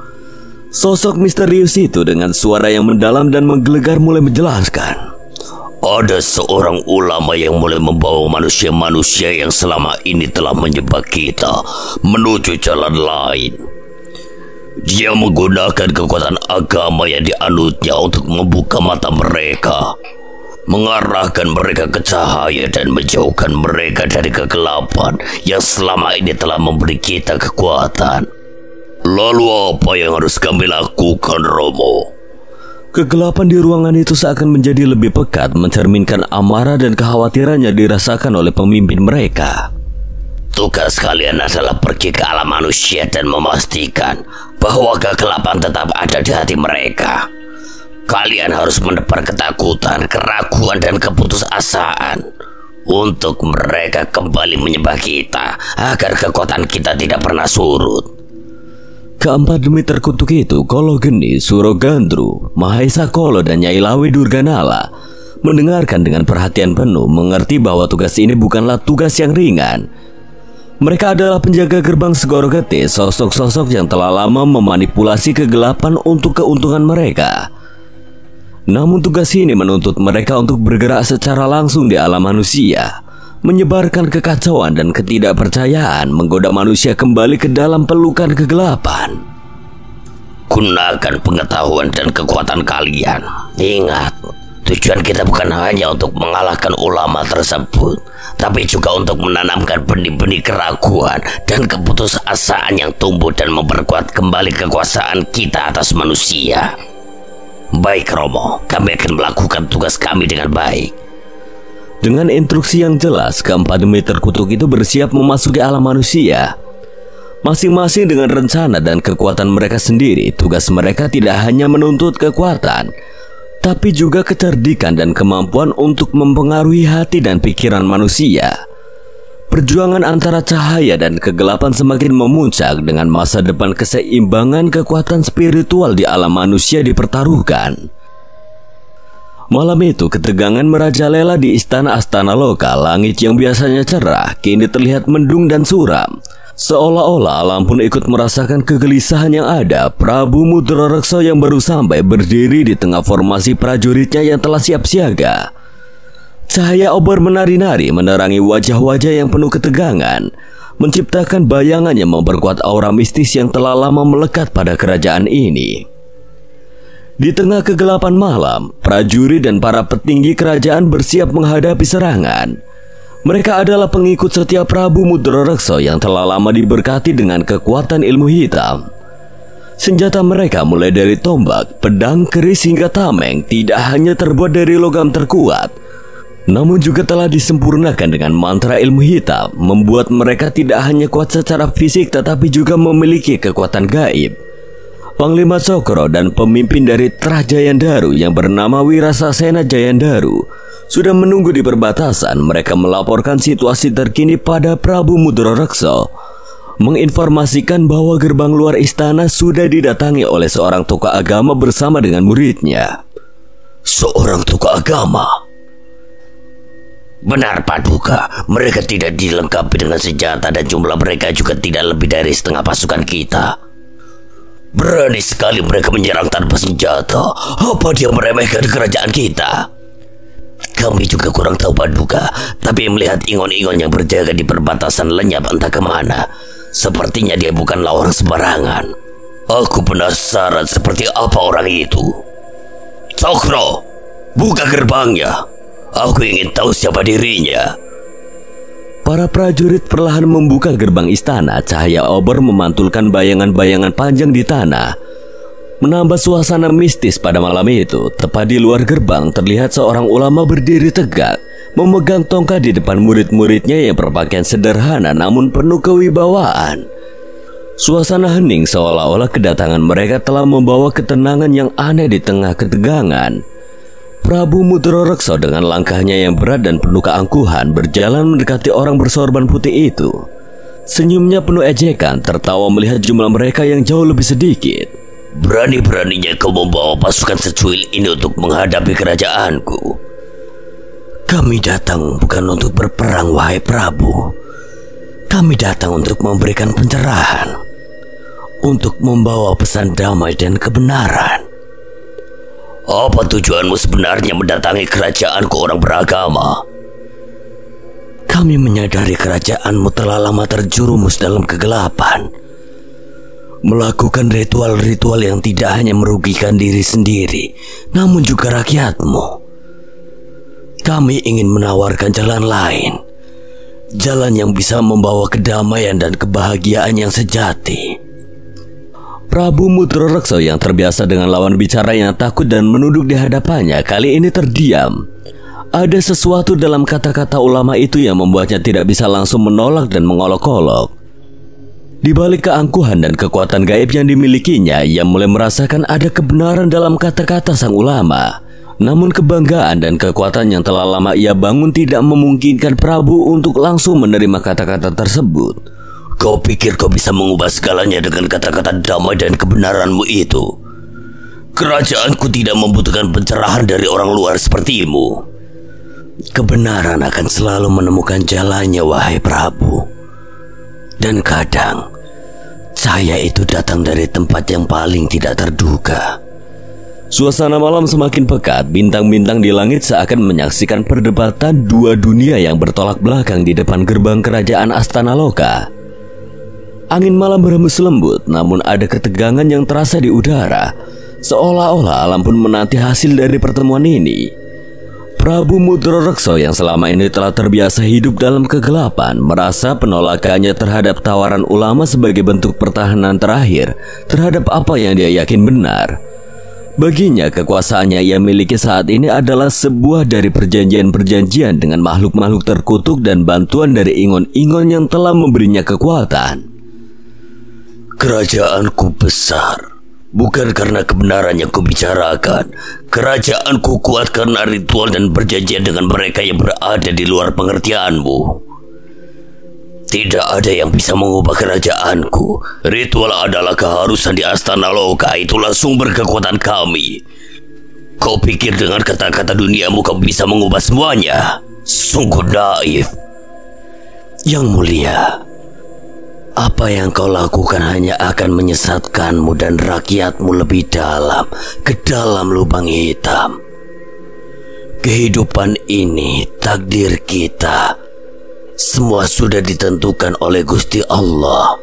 Speaker 1: Sosok misterius itu dengan suara yang mendalam dan menggelegar mulai menjelaskan.
Speaker 2: Ada seorang ulama yang mulai membawa manusia-manusia yang selama ini telah menjebak kita menuju jalan lain. Dia menggunakan kekuatan agama yang dianutnya untuk membuka mata mereka, mengarahkan mereka ke cahaya dan menjauhkan mereka dari kegelapan yang selama ini telah memberi kita kekuatan. Lalu apa yang harus kami lakukan, Romo?
Speaker 1: Kegelapan di ruangan itu seakan menjadi lebih pekat, mencerminkan amarah dan kekhawatiran yang dirasakan oleh pemimpin mereka.
Speaker 2: Tugas kalian adalah pergi ke alam manusia dan memastikan bahwa kegelapan tetap ada di hati mereka. Kalian harus menebar ketakutan, keraguan, dan keputusasaan untuk mereka kembali menyembah kita agar kekuatan kita tidak pernah surut.
Speaker 1: Keempat demi terkutuk itu, Kolo Geni, Suro Gandru, Mahesa Kolo, dan Nyai Lawe Durganala mendengarkan dengan perhatian penuh, mengerti bahwa tugas ini bukanlah tugas yang ringan. Mereka adalah penjaga gerbang Segoro Gede, sosok-sosok yang telah lama memanipulasi kegelapan untuk keuntungan mereka. Namun tugas ini menuntut mereka untuk bergerak secara langsung di alam manusia, menyebarkan kekacauan dan ketidakpercayaan, menggoda manusia kembali ke dalam pelukan kegelapan.
Speaker 2: Gunakan pengetahuan dan kekuatan kalian. Ingat, tujuan kita bukan hanya untuk mengalahkan ulama tersebut, tapi juga untuk menanamkan benih-benih keraguan dan keputusasaan yang tumbuh dan memperkuat kembali kekuasaan kita atas manusia. Baik Romo, kami akan melakukan tugas kami dengan baik.
Speaker 1: Dengan instruksi yang jelas, keempat demi terkutuk itu bersiap memasuki alam manusia. Masing-masing dengan rencana dan kekuatan mereka sendiri. Tugas mereka tidak hanya menuntut kekuatan, tapi juga kecerdikan dan kemampuan untuk mempengaruhi hati dan pikiran manusia. Perjuangan antara cahaya dan kegelapan semakin memuncak dengan masa depan keseimbangan kekuatan spiritual di alam manusia dipertaruhkan. Malam itu ketegangan merajalela di istana Astana Loka. Langit yang biasanya cerah kini terlihat mendung dan suram. Seolah-olah alam pun ikut merasakan kegelisahan yang ada. Prabu Mudrareksa yang baru sampai berdiri di tengah formasi prajuritnya yang telah siap siaga. Cahaya obor menari-nari menerangi wajah-wajah yang penuh ketegangan, menciptakan bayangan yang memperkuat aura mistis yang telah lama melekat pada kerajaan ini. Di tengah kegelapan malam, prajurit dan para petinggi kerajaan bersiap menghadapi serangan. Mereka adalah pengikut setia Prabu Mudrareksa yang telah lama diberkati dengan kekuatan ilmu hitam. Senjata mereka mulai dari tombak, pedang, keris hingga tameng tidak hanya terbuat dari logam terkuat, namun juga telah disempurnakan dengan mantra ilmu hitam, membuat mereka tidak hanya kuat secara fisik tetapi juga memiliki kekuatan gaib. Panglima Cokro dan pemimpin dari Trahjayandaru yang bernama Wirasasena Jayandaru sudah menunggu di perbatasan. Mereka melaporkan situasi terkini pada Prabu Mudrareksa, menginformasikan bahwa gerbang luar istana sudah didatangi oleh seorang tokoh agama bersama dengan muridnya.
Speaker 2: Seorang tokoh agama? Benar Paduka, mereka tidak dilengkapi dengan senjata dan jumlah mereka juga tidak lebih dari setengah pasukan kita. Berani sekali mereka menyerang tanpa senjata. Apa dia meremehkan kerajaan kita? Kami juga kurang tahu Paduka, tapi melihat ingon-ingon yang berjaga di perbatasan lenyap entah kemana, sepertinya dia bukanlah orang sembarangan. Aku penasaran seperti apa orang itu. Cokro, buka gerbangnya. Aku ingin tahu siapa dirinya.
Speaker 1: Para prajurit perlahan membuka gerbang istana. Cahaya obor memantulkan bayangan-bayangan panjang di tanah, menambah suasana mistis pada malam itu. Tepat di luar gerbang terlihat seorang ulama berdiri tegak, memegang tongkat di depan murid-muridnya yang berpakaian sederhana namun penuh kewibawaan. Suasana hening seolah-olah kedatangan mereka telah membawa ketenangan yang aneh di tengah ketegangan. Prabu Mudrareksa dengan langkahnya yang berat dan penuh keangkuhan berjalan mendekati orang bersorban putih itu. Senyumnya penuh ejekan, tertawa melihat jumlah mereka yang jauh lebih sedikit.
Speaker 2: Berani-beraninya kau membawa pasukan secuil ini untuk menghadapi kerajaanku.
Speaker 3: Kami datang bukan untuk berperang, wahai Prabu. Kami datang untuk memberikan pencerahan, untuk membawa pesan damai dan kebenaran.
Speaker 2: Apa tujuanmu sebenarnya mendatangi kerajaanku orang beragama?
Speaker 3: Kami menyadari kerajaanmu telah lama terjerumus dalam kegelapan, melakukan ritual-ritual yang tidak hanya merugikan diri sendiri, namun juga rakyatmu. Kami ingin menawarkan jalan lain, jalan yang bisa membawa kedamaian dan kebahagiaan yang sejati.
Speaker 1: Prabu Mudrareksa yang terbiasa dengan lawan bicara yang takut dan menunduk di hadapannya kali ini terdiam. Ada sesuatu dalam kata-kata ulama itu yang membuatnya tidak bisa langsung menolak dan mengolok-olok. Di balik keangkuhan dan kekuatan gaib yang dimilikinya, ia mulai merasakan ada kebenaran dalam kata-kata sang ulama. Namun kebanggaan dan kekuatan yang telah lama ia bangun tidak memungkinkan Prabu untuk langsung menerima kata-kata tersebut.
Speaker 2: Kau pikir kau bisa mengubah segalanya dengan kata-kata damai dan kebenaranmu itu? Kerajaanku tidak membutuhkan pencerahan dari orang luar sepertimu.
Speaker 3: Kebenaran akan selalu menemukan jalannya, wahai Prabu. Dan kadang cahaya itu datang dari tempat yang paling tidak terduga.
Speaker 1: Suasana malam semakin pekat. Bintang-bintang di langit seakan menyaksikan perdebatan dua dunia yang bertolak belakang di depan gerbang kerajaan Astana Loka. Angin malam berhembus lembut, namun ada ketegangan yang terasa di udara, seolah-olah alam pun menanti hasil dari pertemuan ini. Prabu Mudrareksa yang selama ini telah terbiasa hidup dalam kegelapan merasa penolakannya terhadap tawaran ulama sebagai bentuk pertahanan terakhir terhadap apa yang dia yakin benar. Baginya kekuasaannya yang miliki saat ini adalah sebuah dari perjanjian-perjanjian dengan makhluk-makhluk terkutuk dan bantuan dari ingon-ingon yang telah memberinya kekuatan.
Speaker 2: Kerajaanku besar, bukan karena kebenaran yang kubicarakan. Kerajaanku kuat karena ritual dan perjanjian dengan mereka yang berada di luar pengertianmu. Tidak ada yang bisa mengubah kerajaanku. Ritual adalah keharusan di Astana Loka, itulah sumber kekuatan kami. Kau pikir dengan kata-kata duniamu kau bisa mengubah semuanya? Sungguh naif.
Speaker 3: Yang mulia, apa yang kau lakukan hanya akan menyesatkanmu dan rakyatmu lebih dalam ke dalam lubang hitam. Kehidupan ini, takdir kita, semua sudah ditentukan oleh Gusti Allah,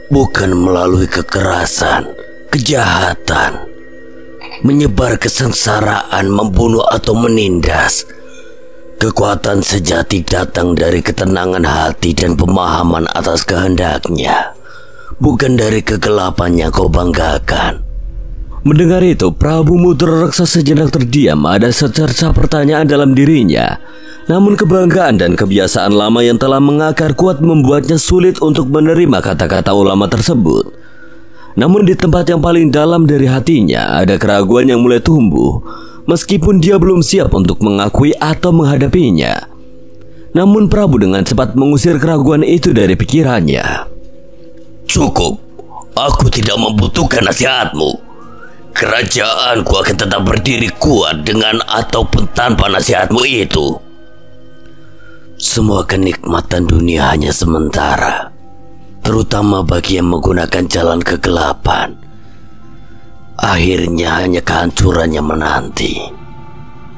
Speaker 3: bukan melalui kekerasan, kejahatan.
Speaker 2: menyebar kesengsaraan, membunuh atau menindas. Kekuatan sejati datang dari ketenangan hati dan pemahaman atas kehendaknya, bukan dari kegelapan yang kau banggakan.
Speaker 1: Mendengar itu, Prabu Mudraraksa sejenak terdiam. Ada secerca pertanyaan dalam dirinya. Namun kebanggaan dan kebiasaan lama yang telah mengakar kuat membuatnya sulit untuk menerima kata-kata ulama tersebut. Namun di tempat yang paling dalam dari hatinya ada keraguan yang mulai tumbuh, meskipun dia belum siap untuk mengakui atau menghadapinya. Namun Prabu dengan cepat mengusir keraguan itu dari pikirannya.
Speaker 2: Cukup, aku tidak membutuhkan nasihatmu. Kerajaanku akan tetap berdiri kuat dengan ataupun tanpa nasihatmu itu. Semua kenikmatan dunia hanya sementara, terutama bagi yang menggunakan jalan kegelapan. Akhirnya hanya kehancurannya menanti.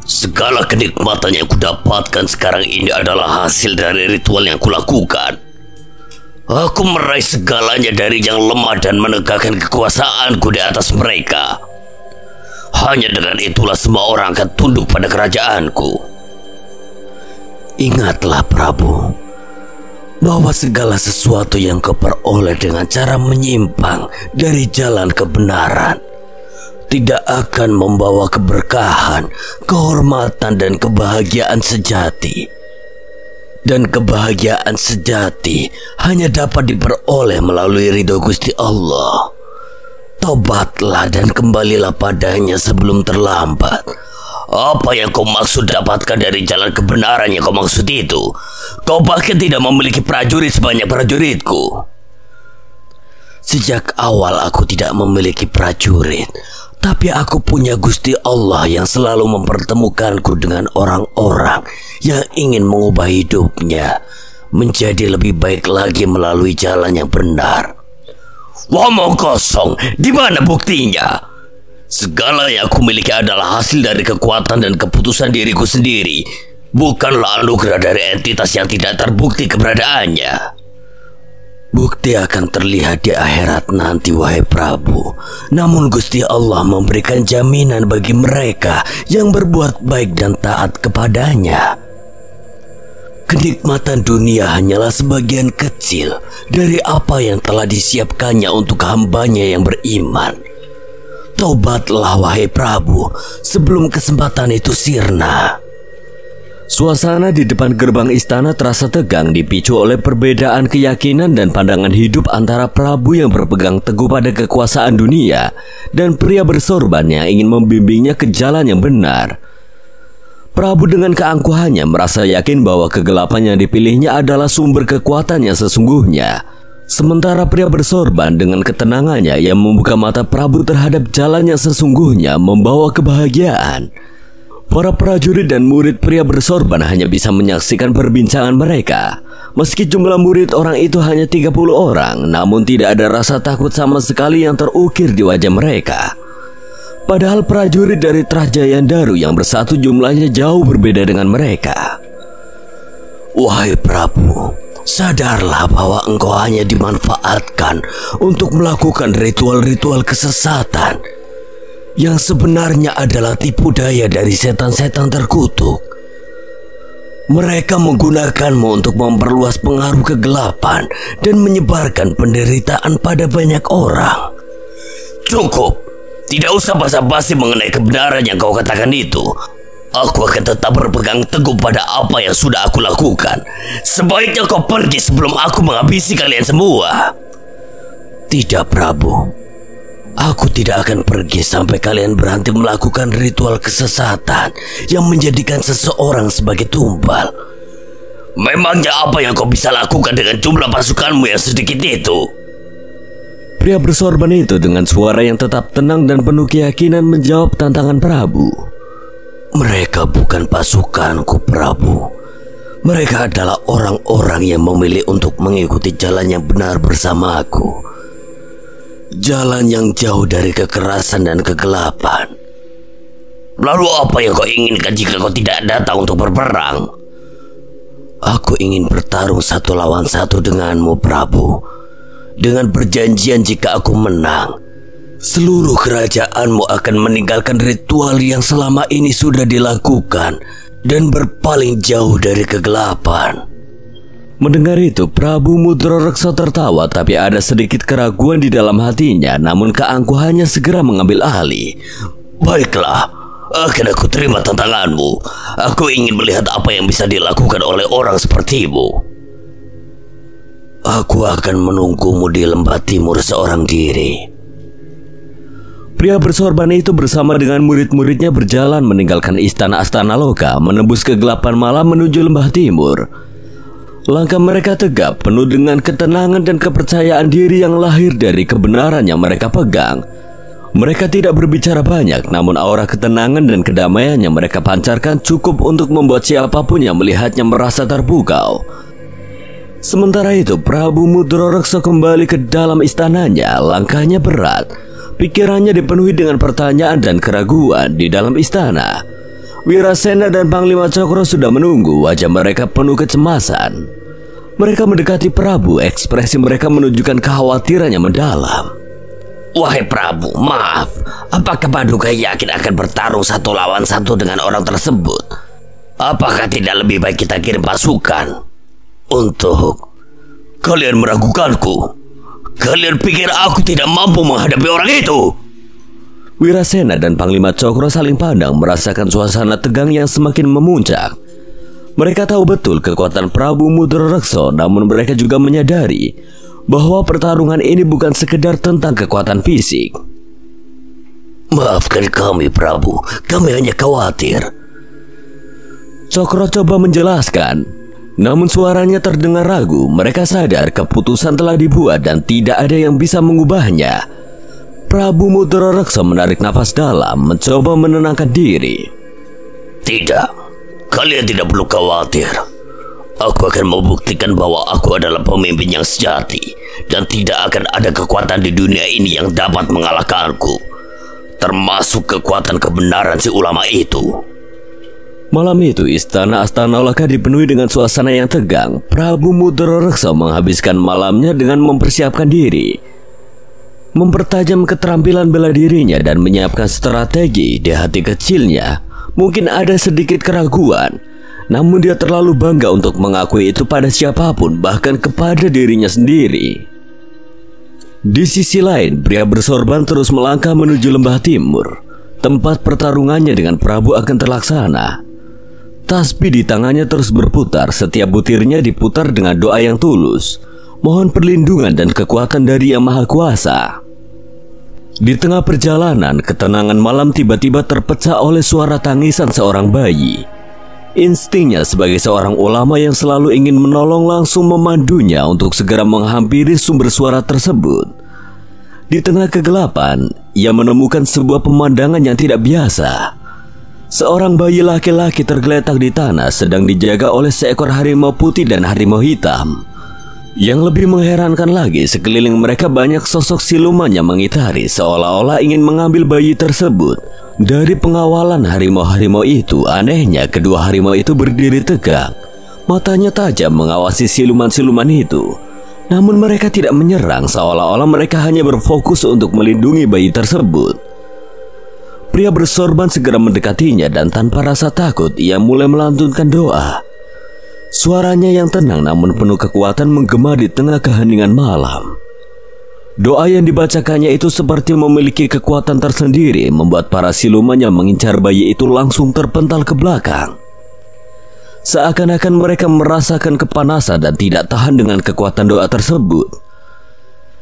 Speaker 2: Segala kenikmatan yang kudapatkan sekarang ini adalah hasil dari ritual yang kulakukan. Aku meraih segalanya dari yang lemah dan menegakkan kekuasaanku di atas mereka. Hanya dengan itulah semua orang akan tunduk pada kerajaanku. Ingatlah Prabu, bahwa segala sesuatu yang kau peroleh dengan cara menyimpang dari jalan kebenaran tidak akan membawa keberkahan, kehormatan dan kebahagiaan sejati. Dan kebahagiaan sejati hanya dapat diperoleh melalui ridho Gusti Allah. Tobatlah dan kembalilah padanya sebelum terlambat. Apa yang kau maksud dapatkan dari jalan kebenaran yang kau maksud itu? Kau bahkan tidak memiliki prajurit sebanyak prajuritku. Sejak awal aku tidak memiliki prajurit, tapi aku punya Gusti Allah yang selalu mempertemukanku dengan orang-orang yang ingin mengubah hidupnya menjadi lebih baik lagi melalui jalan yang benar. Ngomong kosong, di mana buktinya? Segala yang aku miliki adalah hasil dari kekuatan dan keputusan diriku sendiri, bukanlah anugerah dari entitas yang tidak terbukti keberadaannya. Bukti akan terlihat di akhirat nanti, wahai Prabu. Namun Gusti Allah memberikan jaminan bagi mereka yang berbuat baik dan taat kepadanya. Kenikmatan dunia hanyalah sebagian kecil dari apa yang telah disiapkannya untuk hambanya yang beriman. Tobatlah wahai Prabu sebelum kesempatan itu sirna.
Speaker 1: Suasana di depan gerbang istana terasa tegang, dipicu oleh perbedaan keyakinan dan pandangan hidup antara Prabu yang berpegang teguh pada kekuasaan dunia dan pria bersorban yang ingin membimbingnya ke jalan yang benar. Prabu dengan keangkuhannya merasa yakin bahwa kegelapan yang dipilihnya adalah sumber kekuatan yang sesungguhnya. Sementara pria bersorban dengan ketenangannya yang membuka mata Prabu terhadap jalan yang sesungguhnya membawa kebahagiaan. Para prajurit dan murid pria bersorban hanya bisa menyaksikan perbincangan mereka. Meski jumlah murid orang itu hanya 30 orang, namun tidak ada rasa takut sama sekali yang terukir di wajah mereka. Padahal prajurit dari Trahjayandaru yang bersatu jumlahnya jauh berbeda dengan mereka.
Speaker 2: Wahai Prabu, sadarlah bahwa engkau hanya dimanfaatkan untuk melakukan ritual-ritual kesesatan yang sebenarnya adalah tipu daya dari setan-setan terkutuk. Mereka menggunakanmu untuk memperluas pengaruh kegelapan dan menyebarkan penderitaan pada banyak orang. Cukup. Tidak usah basa-basi mengenai kebenaran yang kau katakan itu. Aku akan tetap berpegang teguh pada apa yang sudah aku lakukan. Sebaiknya kau pergi sebelum aku menghabisi kalian semua. Tidak, Prabu. Aku tidak akan pergi sampai kalian berhenti melakukan ritual kesesatan yang menjadikan seseorang sebagai tumbal. Memangnya apa yang kau bisa lakukan dengan jumlah pasukanmu yang sedikit itu?
Speaker 1: Pria bersorban itu dengan suara yang tetap tenang dan penuh keyakinan menjawab tantangan Prabu.
Speaker 2: Mereka bukan pasukanku, Prabu. Mereka adalah orang-orang yang memilih untuk mengikuti jalan yang benar bersamaku. Jalan yang jauh dari kekerasan dan kegelapan. Lalu apa yang kau inginkan jika kau tidak datang untuk berperang? Aku ingin bertarung 1 lawan 1 denganmu, Prabu. Dengan perjanjian jika aku menang, seluruh kerajaanmu akan meninggalkan ritual yang selama ini sudah dilakukan dan berpaling jauh dari kegelapan.
Speaker 1: Mendengar itu, Prabu Mudra-reksa tertawa, tapi ada sedikit keraguan di dalam hatinya. Namun keangkuhannya segera mengambil alih.
Speaker 2: Baiklah, akan aku terima tantanganmu. Aku ingin melihat apa yang bisa dilakukan oleh orang sepertimu. Aku akan menunggumu di lembah timur seorang diri.
Speaker 1: Pria bersorban itu bersama dengan murid-muridnya berjalan meninggalkan istana Astanaloka, menembus kegelapan malam menuju lembah timur. Langkah mereka tegap, penuh dengan ketenangan dan kepercayaan diri yang lahir dari kebenaran yang mereka pegang. Mereka tidak berbicara banyak, namun aura ketenangan dan kedamaian yang mereka pancarkan cukup untuk membuat siapapun yang melihatnya merasa terpukau. Sementara itu, Prabu Mudra-reksa kembali ke dalam istananya. Langkahnya berat, pikirannya dipenuhi dengan pertanyaan dan keraguan di dalam istana. Wirasena dan Panglima Cokro sudah menunggu, wajah mereka penuh kecemasan. Mereka mendekati Prabu, ekspresi mereka menunjukkan kekhawatiran yang mendalam.
Speaker 2: Wahai Prabu, maaf, apakah Paduka yakin akan bertarung 1 lawan 1 dengan orang tersebut? Apakah tidak lebih baik kita kirim pasukan? Untuk kalian meragukanku? Kalian pikir aku tidak mampu menghadapi orang itu?
Speaker 1: Wirasena dan Panglima Cokro saling pandang, merasakan suasana tegang yang semakin memuncak. Mereka tahu betul kekuatan Prabu Mudra-reksa, namun mereka juga menyadari bahwa pertarungan ini bukan sekedar tentang kekuatan fisik.
Speaker 2: Maafkan kami, Prabu. Kami hanya khawatir.
Speaker 1: Cokro coba menjelaskan, namun suaranya terdengar ragu. Mereka sadar keputusan telah dibuat dan tidak ada yang bisa mengubahnya. Prabu Mudra-reksa menarik nafas dalam, mencoba menenangkan diri.
Speaker 2: Tidak, kalian tidak perlu khawatir. Aku akan membuktikan bahwa aku adalah pemimpin yang sejati, dan tidak akan ada kekuatan di dunia ini yang dapat mengalahkanku, termasuk kekuatan kebenaran si ulama itu.
Speaker 1: Malam itu, istana Astanaloka dipenuhi dengan suasana yang tegang. Prabu Mudra-reksa menghabiskan malamnya dengan mempersiapkan diri, mempertajam keterampilan bela dirinya dan menyiapkan strategi. Di hati kecilnya mungkin ada sedikit keraguan, namun dia terlalu bangga untuk mengakui itu pada siapapun, bahkan kepada dirinya sendiri. Di sisi lain, pria bersorban terus melangkah menuju lembah timur, tempat pertarungannya dengan Prabu akan terlaksana. Tasbih di tangannya terus berputar, setiap butirnya diputar dengan doa yang tulus, mohon perlindungan dan kekuatan dari Yang Maha Kuasa. Di tengah perjalanan, ketenangan malam tiba-tiba terpecah oleh suara tangisan seorang bayi. Instingnya sebagai seorang ulama yang selalu ingin menolong langsung memandunya untuk segera menghampiri sumber suara tersebut. Di tengah kegelapan, ia menemukan sebuah pemandangan yang tidak biasa. Seorang bayi laki-laki tergeletak di tanah, sedang dijaga oleh seekor harimau putih dan harimau hitam. Yang lebih mengherankan lagi, sekeliling mereka banyak sosok siluman yang mengitari, seolah-olah ingin mengambil bayi tersebut. Dari pengawalan harimau-harimau itu, anehnya kedua harimau itu berdiri tegak, matanya tajam mengawasi siluman-siluman itu. Namun mereka tidak menyerang, seolah-olah mereka hanya berfokus untuk melindungi bayi tersebut. Pria bersorban segera mendekatinya dan tanpa rasa takut ia mulai melantunkan doa. Suaranya yang tenang namun penuh kekuatan menggema di tengah keheningan malam. Doa yang dibacakannya itu seperti memiliki kekuatan tersendiri, membuat para siluman yang mengincar bayi itu langsung terpental ke belakang. Seakan-akan mereka merasakan kepanasan dan tidak tahan dengan kekuatan doa tersebut.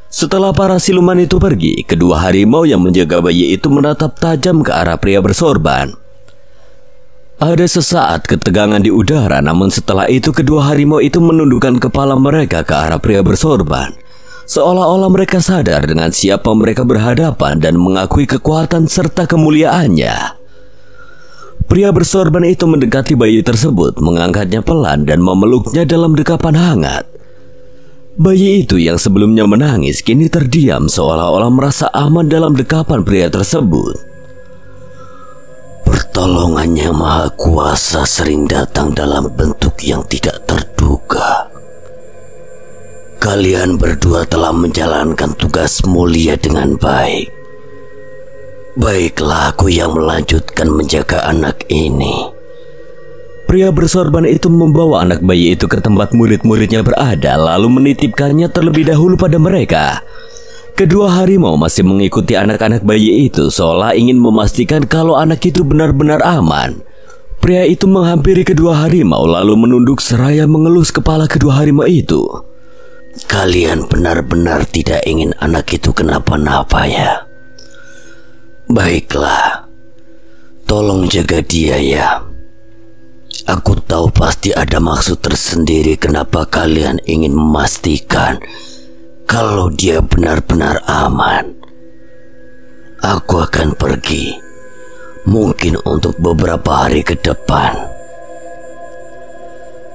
Speaker 1: Setelah para siluman itu pergi, kedua harimau yang menjaga bayi itu menatap tajam ke arah pria bersorban. Ada sesaat ketegangan di udara, namun setelah itu kedua harimau itu menundukkan kepala mereka ke arah pria bersorban, seolah-olah mereka sadar dengan siapa mereka berhadapan dan mengakui kekuatan serta kemuliaannya. Pria bersorban itu mendekati bayi tersebut, mengangkatnya pelan dan memeluknya dalam dekapan hangat. Bayi itu yang sebelumnya menangis kini terdiam, seolah-olah merasa aman dalam dekapan pria tersebut.
Speaker 2: Pertolongannya Maha Kuasa sering datang dalam bentuk yang tidak terduga. Kalian berdua telah menjalankan tugas mulia dengan baik. Baiklah, aku yang melanjutkan menjaga anak ini.
Speaker 1: Pria bersorban itu membawa anak bayi itu ke tempat murid-muridnya berada, lalu menitipkannya terlebih dahulu pada mereka. Kedua harimau masih mengikuti anak-anak bayi itu, seolah ingin memastikan kalau anak itu benar-benar aman. Pria itu menghampiri kedua harimau lalu menunduk seraya mengelus kepala kedua harimau itu.
Speaker 2: Kalian benar-benar tidak ingin anak itu kenapa-napa ya? Baiklah, tolong jaga dia ya. Aku tahu pasti ada maksud tersendiri kenapa kalian ingin memastikan kalau dia benar-benar aman. Aku akan pergi, mungkin untuk beberapa hari ke depan.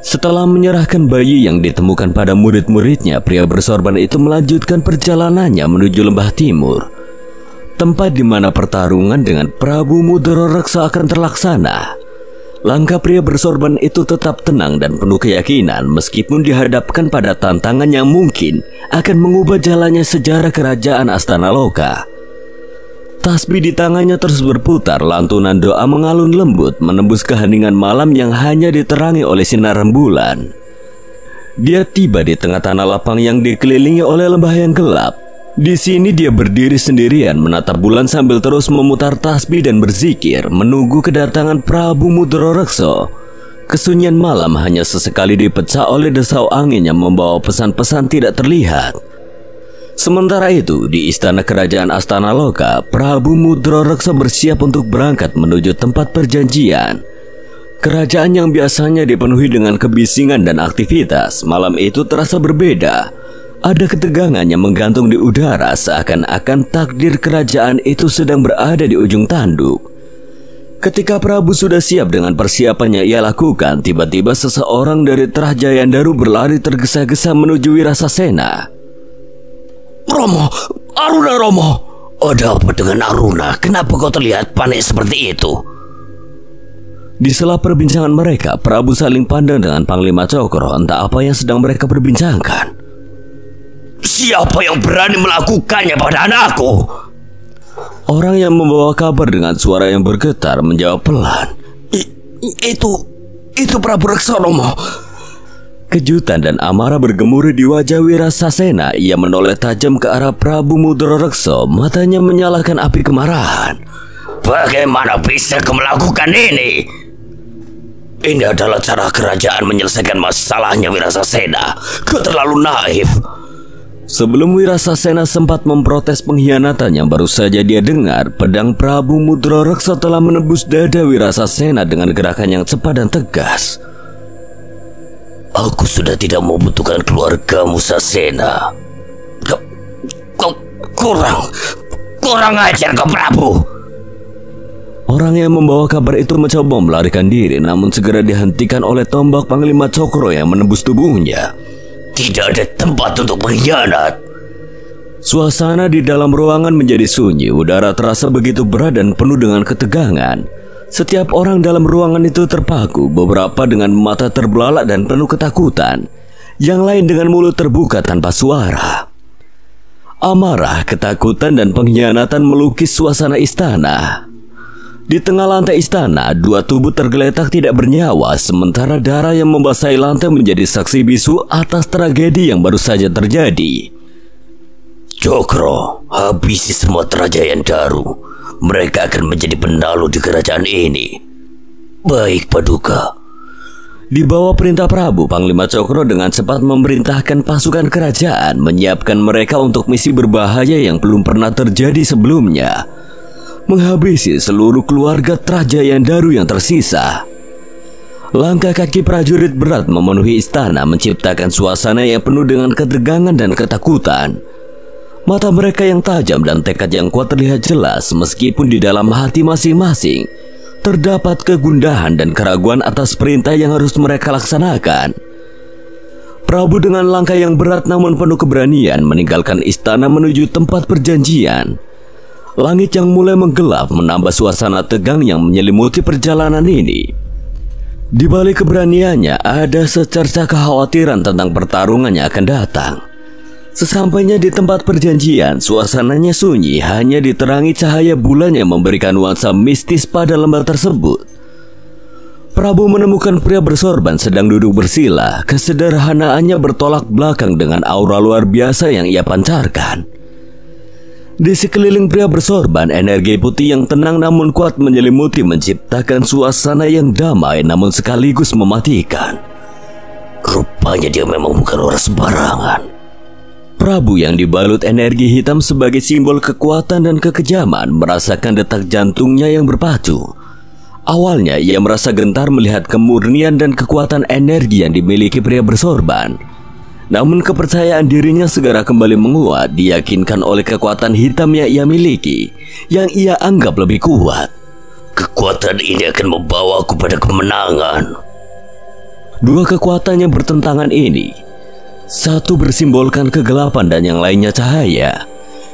Speaker 1: Setelah menyerahkan bayi yang ditemukan pada murid-muridnya, pria bersorban itu melanjutkan perjalanannya menuju lembah timur, tempat di mana pertarungan dengan Prabu Mudarareksa akan terlaksana. Langkah pria bersorban itu tetap tenang dan penuh keyakinan meskipun dihadapkan pada tantangan yang mungkin akan mengubah jalannya sejarah kerajaan Astana Loka. Tasbih di tangannya terus berputar, lantunan doa mengalun lembut menembus keheningan malam yang hanya diterangi oleh sinar rembulan. Dia tiba di tengah tanah lapang yang dikelilingi oleh lembah yang gelap. Di sini dia berdiri sendirian menatap bulan sambil terus memutar tasbih dan berzikir menunggu kedatangan Prabu Mudarareksa. Kesunyian malam hanya sesekali dipecah oleh desau angin yang membawa pesan-pesan tidak terlihat. Sementara itu, di istana kerajaan Astana Loka, Prabu Mudarareksa bersiap untuk berangkat menuju tempat perjanjian. Kerajaan yang biasanya dipenuhi dengan kebisingan dan aktivitas, malam itu terasa berbeda. Ada ketegangan yang menggantung di udara, seakan-akan takdir kerajaan itu sedang berada di ujung tanduk. Ketika Prabu sudah siap dengan persiapannya ia lakukan, tiba-tiba seseorang dari Trah Jayandaru berlari tergesa-gesa menuju Wirasasena.
Speaker 2: Romo, Aruna Romo. Ada apa dengan Aruna? Kenapa kau terlihat panik seperti itu?
Speaker 1: Di sela perbincangan mereka, Prabu saling pandang dengan Panglima Cokro, entah apa yang sedang mereka perbincangkan.
Speaker 2: Siapa yang berani melakukannya pada anakku?
Speaker 1: Orang yang membawa kabar dengan suara yang bergetar menjawab pelan.
Speaker 2: Itu Prabu Reksa, Romo.
Speaker 1: Kejutan dan amarah bergemuruh di wajah Wirasasena. Ia menoleh tajam ke arah Prabu Mudarareksa, matanya menyalakan api kemarahan.
Speaker 2: Bagaimana bisa kau melakukan ini? Ini adalah cara kerajaan menyelesaikan masalahnya, Wirasasena. Kau terlalu naif.
Speaker 1: Sebelum Wirasasena sempat memprotes pengkhianatan yang baru saja dia dengar, pedang Prabu Mudarareksa telah menembus dada Wirasasena dengan gerakan yang cepat dan tegas.
Speaker 2: Aku sudah tidak membutuhkan keluargamu, Sasena. Kau kurang ajar kau, Prabu.
Speaker 1: Orang yang membawa kabar itu mencoba melarikan diri, namun segera dihentikan oleh tombak Panglima Cokro yang menembus tubuhnya.
Speaker 2: Tidak ada tempat untuk pengkhianat.
Speaker 1: Suasana di dalam ruangan menjadi sunyi, udara terasa begitu berat dan penuh dengan ketegangan. Setiap orang dalam ruangan itu terpaku, beberapa dengan mata terbelalak dan penuh ketakutan, yang lain dengan mulut terbuka tanpa suara. Amarah, ketakutan, dan pengkhianatan melukis suasana istana. Di tengah lantai istana, dua tubuh tergeletak tidak bernyawa, sementara darah yang membasahi lantai menjadi saksi bisu atas tragedi yang baru saja terjadi.
Speaker 2: Cokro, habisi semua Trah Jayandaru. Mereka akan menjadi penalu di kerajaan ini. Baik, Paduka.
Speaker 1: Di bawah perintah Prabu, Panglima Cokro dengan cepat memerintahkan pasukan kerajaan menyiapkan mereka untuk misi berbahaya yang belum pernah terjadi sebelumnya. Menghabisi seluruh keluarga Trah Jayandaru yang tersisa. Langkah kaki prajurit berat memenuhi istana, menciptakan suasana yang penuh dengan ketegangan dan ketakutan. Mata mereka yang tajam dan tekad yang kuat terlihat jelas, meskipun di dalam hati masing-masing terdapat kegundahan dan keraguan atas perintah yang harus mereka laksanakan. Prabu dengan langkah yang berat namun penuh keberanian meninggalkan istana menuju tempat perjanjian. Langit yang mulai menggelap menambah suasana tegang yang menyelimuti perjalanan ini. Di balik keberaniannya ada secerca kekhawatiran tentang pertarungan yang akan datang. Sesampainya di tempat perjanjian, suasananya sunyi, hanya diterangi cahaya bulan yang memberikan nuansa mistis pada lembah tersebut. Prabu menemukan pria bersorban sedang duduk bersila. Kesederhanaannya bertolak belakang dengan aura luar biasa yang ia pancarkan. Di sekeliling pria bersorban, energi putih yang tenang namun kuat menyelimuti, menciptakan suasana yang damai namun sekaligus mematikan.
Speaker 2: Rupanya dia memang bukan orang sembarangan.
Speaker 1: Prabu yang dibalut energi hitam sebagai simbol kekuatan dan kekejaman merasakan detak jantungnya yang berpacu. Awalnya ia merasa gentar melihat kemurnian dan kekuatan energi yang dimiliki pria bersorban. Namun kepercayaan dirinya segera kembali menguat, diyakinkan oleh kekuatan hitam yang ia miliki, yang ia anggap lebih kuat.
Speaker 2: Kekuatan ini akan membawaku pada kemenangan.
Speaker 1: Dua kekuatan yang bertentangan ini, satu bersimbolkan kegelapan dan yang lainnya cahaya,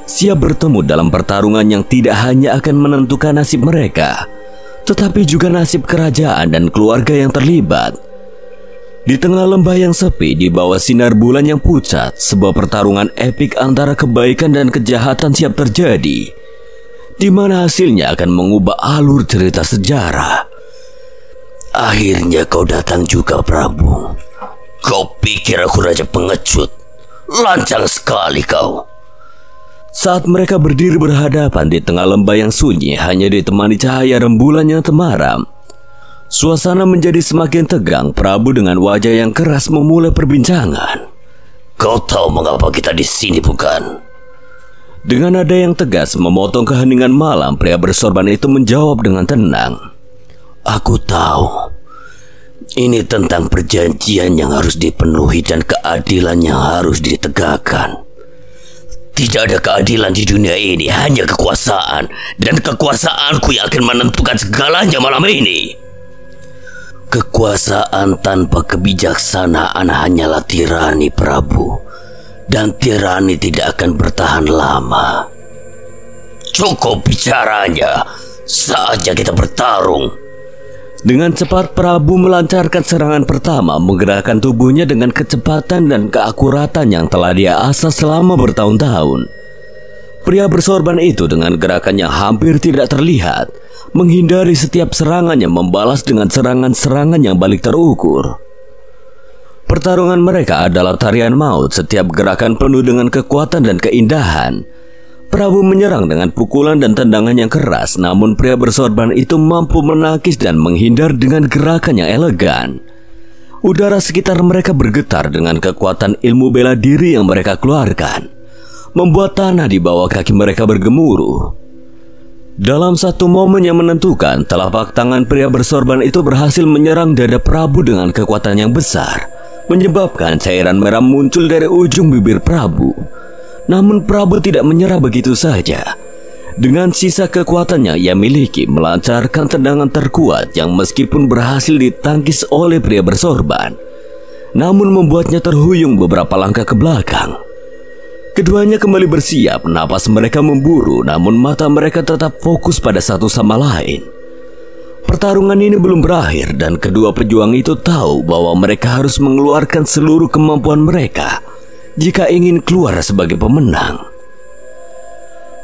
Speaker 1: siap bertemu dalam pertarungan yang tidak hanya akan menentukan nasib mereka, tetapi juga nasib kerajaan dan keluarga yang terlibat. Di tengah lembah yang sepi, di bawah sinar bulan yang pucat, sebuah pertarungan epik antara kebaikan dan kejahatan siap terjadi, di mana hasilnya akan mengubah alur cerita sejarah.
Speaker 2: Akhirnya kau datang juga, Prabu. Kau pikir aku raja pengecut? Lancang sekali kau.
Speaker 1: Saat mereka berdiri berhadapan di tengah lembah yang sunyi, hanya ditemani cahaya rembulan yang temaram, suasana menjadi semakin tegang. Prabu dengan wajah yang keras memulai perbincangan.
Speaker 2: Kau tahu mengapa kita di sini, bukan?
Speaker 1: Dengan nada yang tegas memotong keheningan malam, pria bersorban itu menjawab dengan tenang.
Speaker 2: Aku tahu. Ini tentang perjanjian yang harus dipenuhi dan keadilan yang harus ditegakkan. Tidak ada keadilan di dunia ini, hanya kekuasaan. Dan kekuasaanku yang akan menentukan segalanya malam ini. Kekuasaan tanpa kebijaksanaan hanyalah tirani, Prabu. Dan tirani tidak akan bertahan lama. Cukup bicaranya, saatnya kita bertarung.
Speaker 1: Dengan cepat Prabu melancarkan serangan pertama, menggerakkan tubuhnya dengan kecepatan dan keakuratan yang telah dia asah selama bertahun-tahun. Pria bersorban itu dengan gerakan yang hampir tidak terlihat, menghindari setiap serangannya, membalas dengan serangan-serangan yang balik terukur. Pertarungan mereka adalah tarian maut, setiap gerakan penuh dengan kekuatan dan keindahan. Prabu menyerang dengan pukulan dan tendangan yang keras, namun pria bersorban itu mampu menangkis dan menghindar dengan gerakan yang elegan. Udara sekitar mereka bergetar dengan kekuatan ilmu bela diri yang mereka keluarkan, membuat tanah di bawah kaki mereka bergemuruh. Dalam satu momen yang menentukan, telapak tangan pria bersorban itu berhasil menyerang dada Prabu dengan kekuatan yang besar, menyebabkan cairan merah muncul dari ujung bibir Prabu. Namun Prabu tidak menyerah begitu saja. Dengan sisa kekuatannya ia miliki, melancarkan tendangan terkuat yang meskipun berhasil ditangkis oleh pria bersorban, namun membuatnya terhuyung beberapa langkah ke belakang. Keduanya kembali bersiap, napas mereka memburu, namun mata mereka tetap fokus pada satu sama lain. Pertarungan ini belum berakhir dan kedua pejuang itu tahu bahwa mereka harus mengeluarkan seluruh kemampuan mereka jika ingin keluar sebagai pemenang.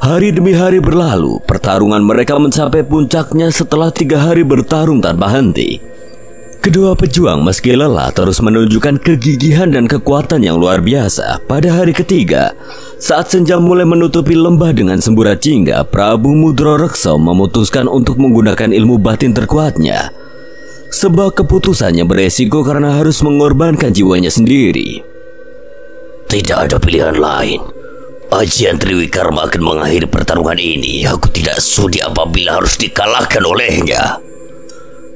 Speaker 1: Hari demi hari berlalu, pertarungan mereka mencapai puncaknya setelah 3 hari bertarung tanpa henti. Kedua pejuang meski lelah terus menunjukkan kegigihan dan kekuatan yang luar biasa. Pada hari ketiga, saat senja mulai menutupi lembah dengan semburat jingga, Prabu Mudroreksa memutuskan untuk menggunakan ilmu batin terkuatnya. Sebuah keputusannya beresiko karena harus mengorbankan jiwanya sendiri.
Speaker 2: Tidak ada pilihan lain. Ajian Triwikarma akan mengakhiri pertarungan ini. Aku tidak sudi apabila harus dikalahkan olehnya.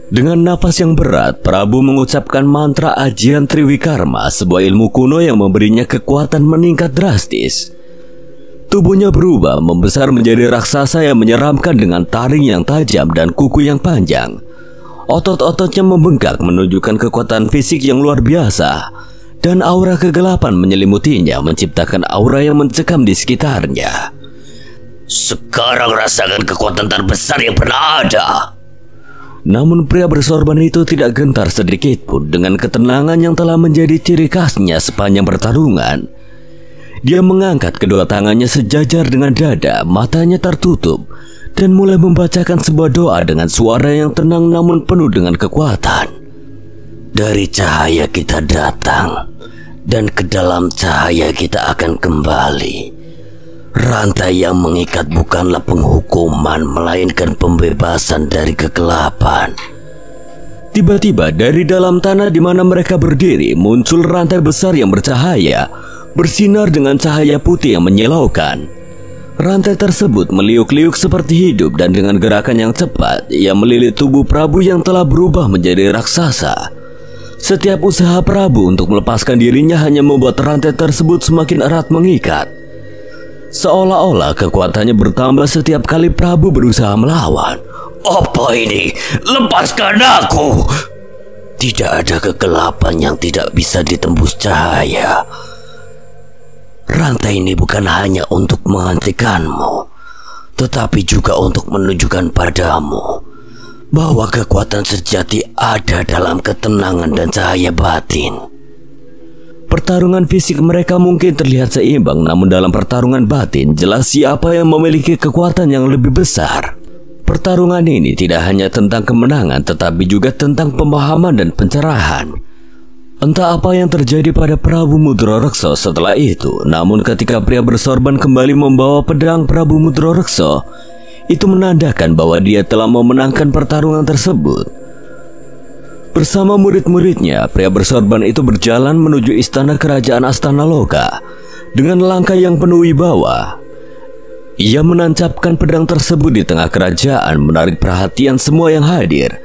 Speaker 1: Dengan nafas yang berat, Prabu mengucapkan mantra Ajian Triwikarma, sebuah ilmu kuno yang memberinya kekuatan meningkat drastis. Tubuhnya berubah membesar menjadi raksasa yang menyeramkan dengan taring yang tajam dan kuku yang panjang. Otot-ototnya membengkak menunjukkan kekuatan fisik yang luar biasa. Dan aura kegelapan menyelimutinya, menciptakan aura yang mencekam di sekitarnya.
Speaker 2: Sekarang rasakan kekuatan terbesar yang pernah ada.
Speaker 1: Namun pria bersorban itu tidak gentar sedikit pun dengan ketenangan yang telah menjadi ciri khasnya sepanjang pertarungan. Dia mengangkat kedua tangannya sejajar dengan dada, matanya tertutup, dan mulai membacakan sebuah doa dengan suara yang tenang namun penuh dengan kekuatan. Dari cahaya kita datang, dan ke dalam cahaya kita akan kembali. Rantai yang mengikat bukanlah penghukuman, melainkan pembebasan dari kegelapan.
Speaker 3: Tiba-tiba dari dalam tanah di mana mereka berdiri muncul rantai besar yang bercahaya, bersinar dengan cahaya putih yang menyilaukan. Rantai tersebut meliuk-liuk seperti hidup dan dengan gerakan yang cepat ia melilit tubuh Prabu yang telah berubah menjadi raksasa. Setiap usaha Prabu untuk melepaskan dirinya hanya membuat rantai tersebut semakin erat mengikat. Seolah-olah kekuatannya bertambah setiap kali Prabu berusaha melawan.
Speaker 2: Apa ini? Lepaskan aku!
Speaker 3: Tidak ada kegelapan yang tidak bisa ditembus cahaya. Rantai ini bukan hanya untuk menghentikanmu, tetapi juga untuk menunjukkan padamu bahwa kekuatan sejati ada dalam ketenangan dan cahaya batin. Pertarungan fisik mereka mungkin terlihat seimbang, namun dalam pertarungan batin jelas siapa yang memiliki kekuatan yang lebih besar. Pertarungan ini tidak hanya tentang kemenangan, tetapi juga tentang pemahaman dan pencerahan. Entah apa yang terjadi pada Prabu Mudrorekso setelah itu, namun ketika pria bersorban kembali membawa pedang Prabu Mudrorekso, itu menandakan bahwa dia telah memenangkan pertarungan tersebut. Bersama murid-muridnya, pria bersorban itu berjalan menuju istana kerajaan Astanaloka dengan langkah yang penuh wibawa. Ia menancapkan pedang tersebut di tengah kerajaan, menarik perhatian semua yang hadir.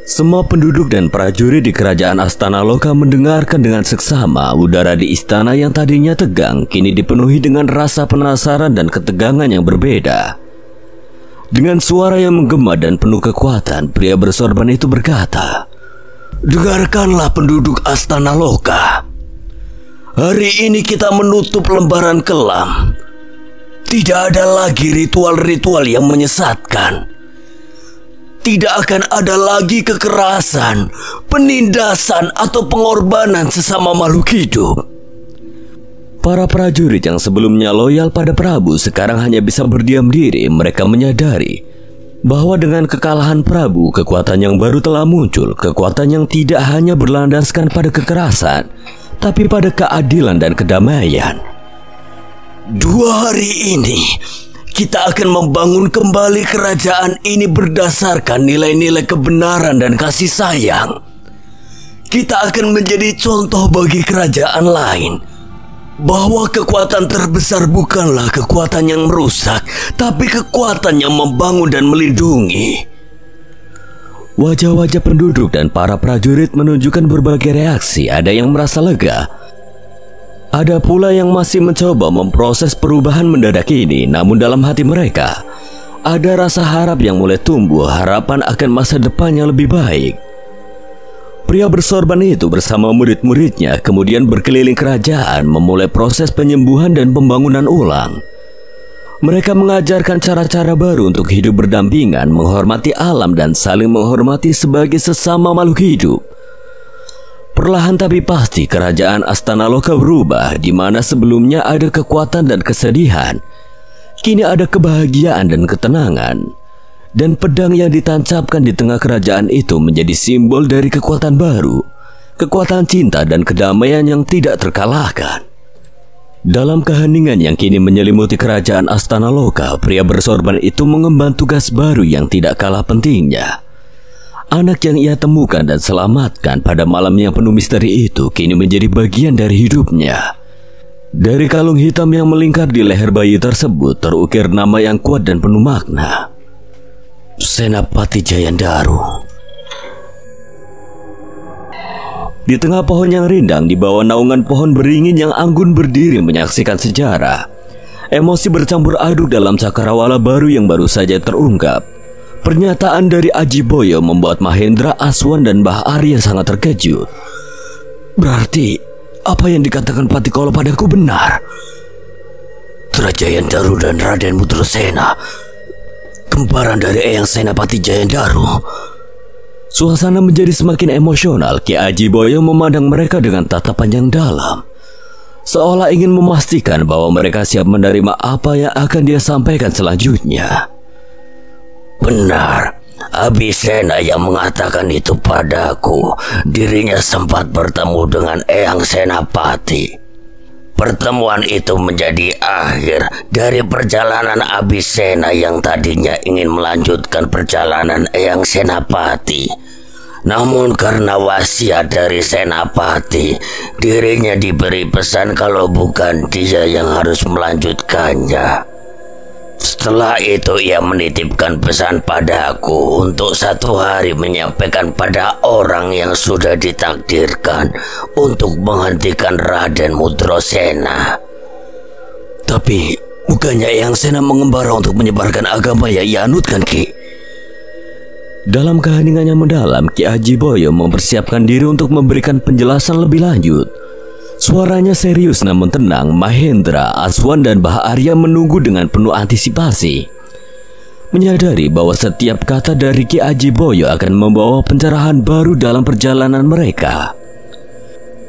Speaker 3: Semua penduduk dan prajurit di kerajaan Astanaloka mendengarkan dengan seksama. Udara di istana yang tadinya tegang kini dipenuhi dengan rasa penasaran dan ketegangan yang berbeda. Dengan suara yang menggema dan penuh kekuatan, pria bersorban itu berkata,
Speaker 2: "Dengarkanlah penduduk Astanaloka. Hari ini kita menutup lembaran kelam. Tidak ada lagi ritual-ritual yang menyesatkan. Tidak akan ada lagi kekerasan, penindasan, atau pengorbanan sesama makhluk hidup."
Speaker 3: Para prajurit yang sebelumnya loyal pada Prabu sekarang hanya bisa berdiam diri. Mereka menyadari bahwa dengan kekalahan Prabu, kekuatan yang baru telah muncul. Kekuatan yang tidak hanya berlandaskan pada kekerasan, tapi pada keadilan dan kedamaian.
Speaker 2: 2 hari ini, kita akan membangun kembali kerajaan ini berdasarkan nilai-nilai kebenaran dan kasih sayang. Kita akan menjadi contoh bagi kerajaan lain, bahwa kekuatan terbesar bukanlah kekuatan yang merusak, tapi kekuatan yang membangun dan melindungi.
Speaker 3: Wajah-wajah penduduk dan para prajurit menunjukkan berbagai reaksi. Ada yang merasa lega, ada pula yang masih mencoba memproses perubahan mendadak ini. Namun dalam hati mereka ada rasa harap yang mulai tumbuh, harapan akan masa depan yang lebih baik. Pria bersorban itu bersama murid-muridnya kemudian berkeliling kerajaan memulai proses penyembuhan dan pembangunan ulang. Mereka mengajarkan cara-cara baru untuk hidup berdampingan, menghormati alam dan saling menghormati sebagai sesama makhluk hidup. Perlahan tapi pasti kerajaan Astanaloka berubah, di mana sebelumnya ada kekuatan dan kesedihan. Kini ada kebahagiaan dan ketenangan. Dan pedang yang ditancapkan di tengah kerajaan itu menjadi simbol dari kekuatan baru, kekuatan cinta dan kedamaian yang tidak terkalahkan. Dalam keheningan yang kini menyelimuti kerajaan Astanaloka, pria bersorban itu mengemban tugas baru yang tidak kalah pentingnya. Anak yang ia temukan dan selamatkan pada malam yang penuh misteri itu kini menjadi bagian dari hidupnya. Dari kalung hitam yang melingkar di leher bayi tersebut terukir nama yang kuat dan penuh makna, Senapati Jayandaru. Di tengah pohon yang rindang, di bawah naungan pohon beringin yang anggun berdiri menyaksikan sejarah, emosi bercampur aduk dalam cakrawala baru yang baru saja terungkap. Pernyataan dari Aji Boyo membuat Mahendra, Aswan, dan Mbah Arya sangat terkejut.
Speaker 2: Berarti apa yang dikatakan Patikolo padaku benar. Jayandaru dan Raden Putrasena, kembaran dari Eyang Senapati Jayandaru.
Speaker 3: Suasana menjadi semakin emosional. Ki Aji Boyo memandang mereka dengan tatapan yang dalam.
Speaker 1: seolah ingin memastikan bahwa mereka siap menerima apa yang akan dia sampaikan selanjutnya.
Speaker 2: Benar, Abisena yang mengatakan itu padaku. Dirinya sempat bertemu dengan Eyang Senapati. Pertemuan itu menjadi akhir dari perjalanan Abisena yang tadinya ingin melanjutkan perjalanan Eyang Senapati. Namun karena wasiat dari Senapati, dirinya diberi pesan kalau bukan dia yang harus melanjutkannya. Setelah itu ia menitipkan pesan padaku untuk 1 hari menyampaikan pada orang yang sudah ditakdirkan untuk menghentikan Raden Mudrasena.
Speaker 1: Tapi bukannya Eyang Sena mengembara untuk menyebarkan agama yang ia anutkan, Ki? Dalam keheningan yang mendalam, Ki Haji Boyo mempersiapkan diri untuk memberikan penjelasan lebih lanjut. Suaranya serius namun tenang. Mahendra, Aswan dan Bah Arya menunggu dengan penuh antisipasi, menyadari bahwa setiap kata dari Ki Haji Boyo akan membawa pencerahan baru dalam perjalanan mereka.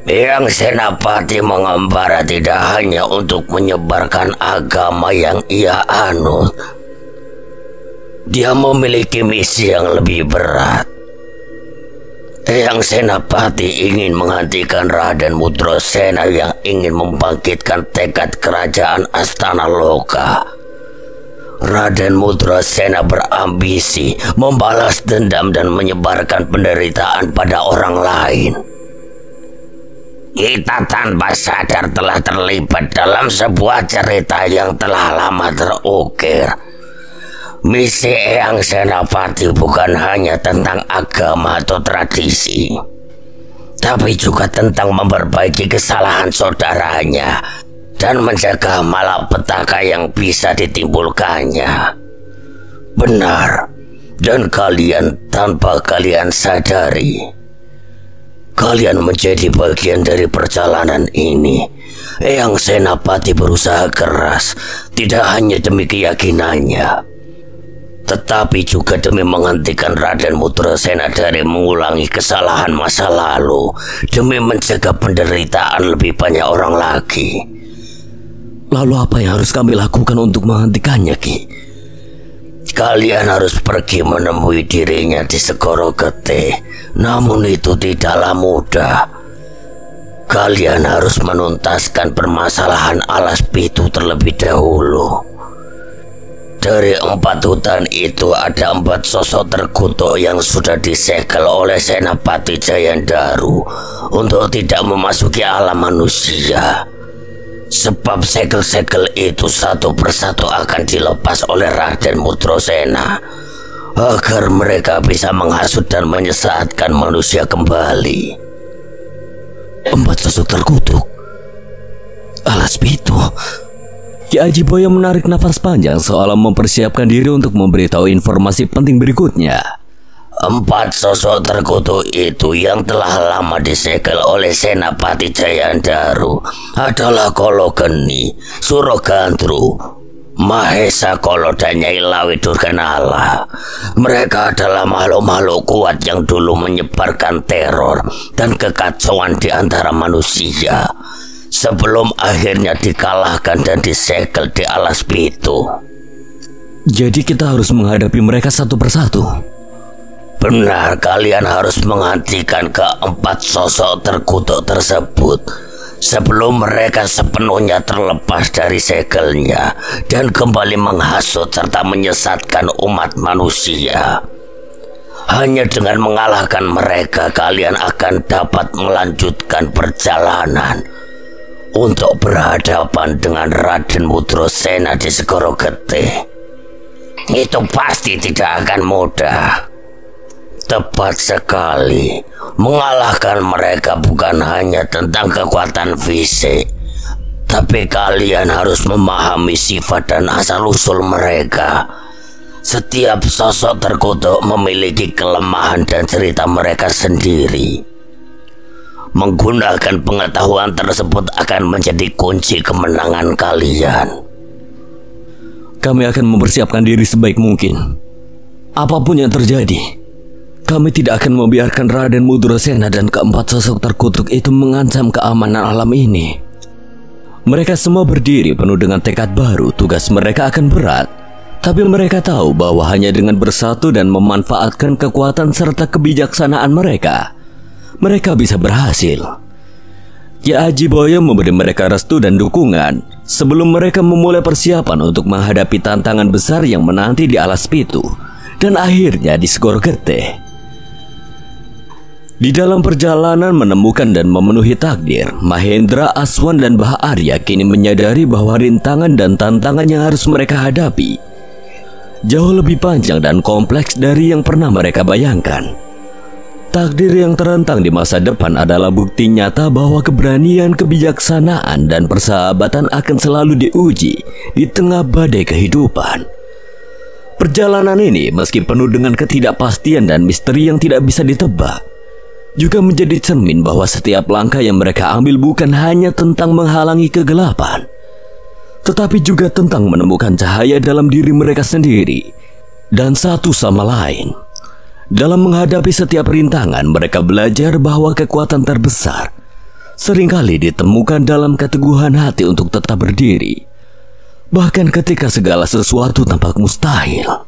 Speaker 2: Eyang Senapati mengembara tidak hanya untuk menyebarkan agama yang ia anut. Dia memiliki misi yang lebih berat. Eyang Senapati ingin menghentikan Raden Mudrasena yang ingin membangkitkan tekad kerajaan Astana Loka. Raden Mudrasena berambisi membalas dendam dan menyebarkan penderitaan pada orang lain. Kita tanpa sadar telah terlibat dalam sebuah cerita yang telah lama terukir. Misi Eyang Senapati bukan hanya tentang agama atau tradisi, tapi juga tentang memperbaiki kesalahan saudaranya dan menjaga malapetaka yang bisa ditimbulkannya. Benar, dan kalian tanpa kalian sadari, kalian menjadi bagian dari perjalanan ini. Eyang Senapati berusaha keras, tidak hanya demi keyakinannya, tetapi juga demi menghentikan Raden Mudrasena dari mengulangi kesalahan masa lalu, demi mencegah penderitaan lebih banyak orang lagi.
Speaker 1: Lalu apa yang harus kami lakukan untuk menghentikannya, Ki?
Speaker 2: Kalian harus pergi menemui dirinya di Segoro Gede. Namun itu tidaklah mudah. Kalian harus menuntaskan permasalahan Alas Pitu terlebih dahulu. Dari 4 hutan itu ada 4 sosok terkutuk yang sudah disegel oleh Senapati Jayandaru untuk tidak memasuki alam manusia. Sebab segel-segel itu satu persatu akan dilepas oleh Raden Mudrasena agar mereka bisa menghasut dan menyesatkan manusia kembali.
Speaker 1: 4 sosok terkutuk? Alas Pitu? Ki Haji Boyo menarik nafas panjang seolah mempersiapkan diri untuk memberitahu informasi penting berikutnya.
Speaker 2: 4 sosok terkutuk itu yang telah lama disegel oleh Senapati Jayandaru adalah Kolo Geni, Surogandru, Mahesa Kolo dan Nyai Lawi Durganala. Mereka adalah makhluk-makhluk kuat yang dulu menyebarkan teror dan kekacauan di antara manusia, sebelum akhirnya dikalahkan dan disegel di Alas Pitu.
Speaker 1: Jadi kita harus menghadapi mereka satu persatu?
Speaker 2: Benar, kalian harus menghentikan ke-4 sosok terkutuk tersebut sebelum mereka sepenuhnya terlepas dari segelnya dan kembali menghasut serta menyesatkan umat manusia. Hanya dengan mengalahkan mereka, kalian akan dapat melanjutkan perjalanan untuk berhadapan dengan Raden Mudrasena di Segoro Gede. Itu pasti tidak akan mudah. Tepat sekali, mengalahkan mereka bukan hanya tentang kekuatan fisik, tapi kalian harus memahami sifat dan asal-usul mereka. Setiap sosok terkutuk memiliki kelemahan dan cerita mereka sendiri. Menggunakan pengetahuan tersebut akan menjadi kunci kemenangan kalian.
Speaker 1: Kami akan mempersiapkan diri sebaik mungkin. Apapun yang terjadi, kami tidak akan membiarkan Raden Mudrasena dan ke-4 sosok terkutuk itu mengancam keamanan alam ini. Mereka semua berdiri penuh dengan tekad baru. Tugas mereka akan berat, tapi mereka tahu bahwa hanya dengan bersatu dan memanfaatkan kekuatan serta kebijaksanaan mereka bisa berhasil. Ki Haji Boyo memberi mereka restu dan dukungan sebelum mereka memulai persiapan untuk menghadapi tantangan besar yang menanti di Alas Pitu dan akhirnya di Segoro Getih. Di dalam perjalanan menemukan dan memenuhi takdir, Mahendra, Aswan, dan Bah Arya kini menyadari bahwa rintangan dan tantangan yang harus mereka hadapi jauh lebih panjang dan kompleks dari yang pernah mereka bayangkan. Takdir yang terentang di masa depan adalah bukti nyata bahwa keberanian, kebijaksanaan, dan persahabatan akan selalu diuji di tengah badai kehidupan. Perjalanan ini meski penuh dengan ketidakpastian dan misteri yang tidak bisa ditebak, juga menjadi cermin bahwa setiap langkah yang mereka ambil bukan hanya tentang menghalangi kegelapan, tetapi juga tentang menemukan cahaya dalam diri mereka sendiri dan satu sama lain. Dalam menghadapi setiap rintangan, mereka belajar bahwa kekuatan terbesar seringkali ditemukan dalam keteguhan hati untuk tetap berdiri, bahkan ketika segala sesuatu tampak mustahil.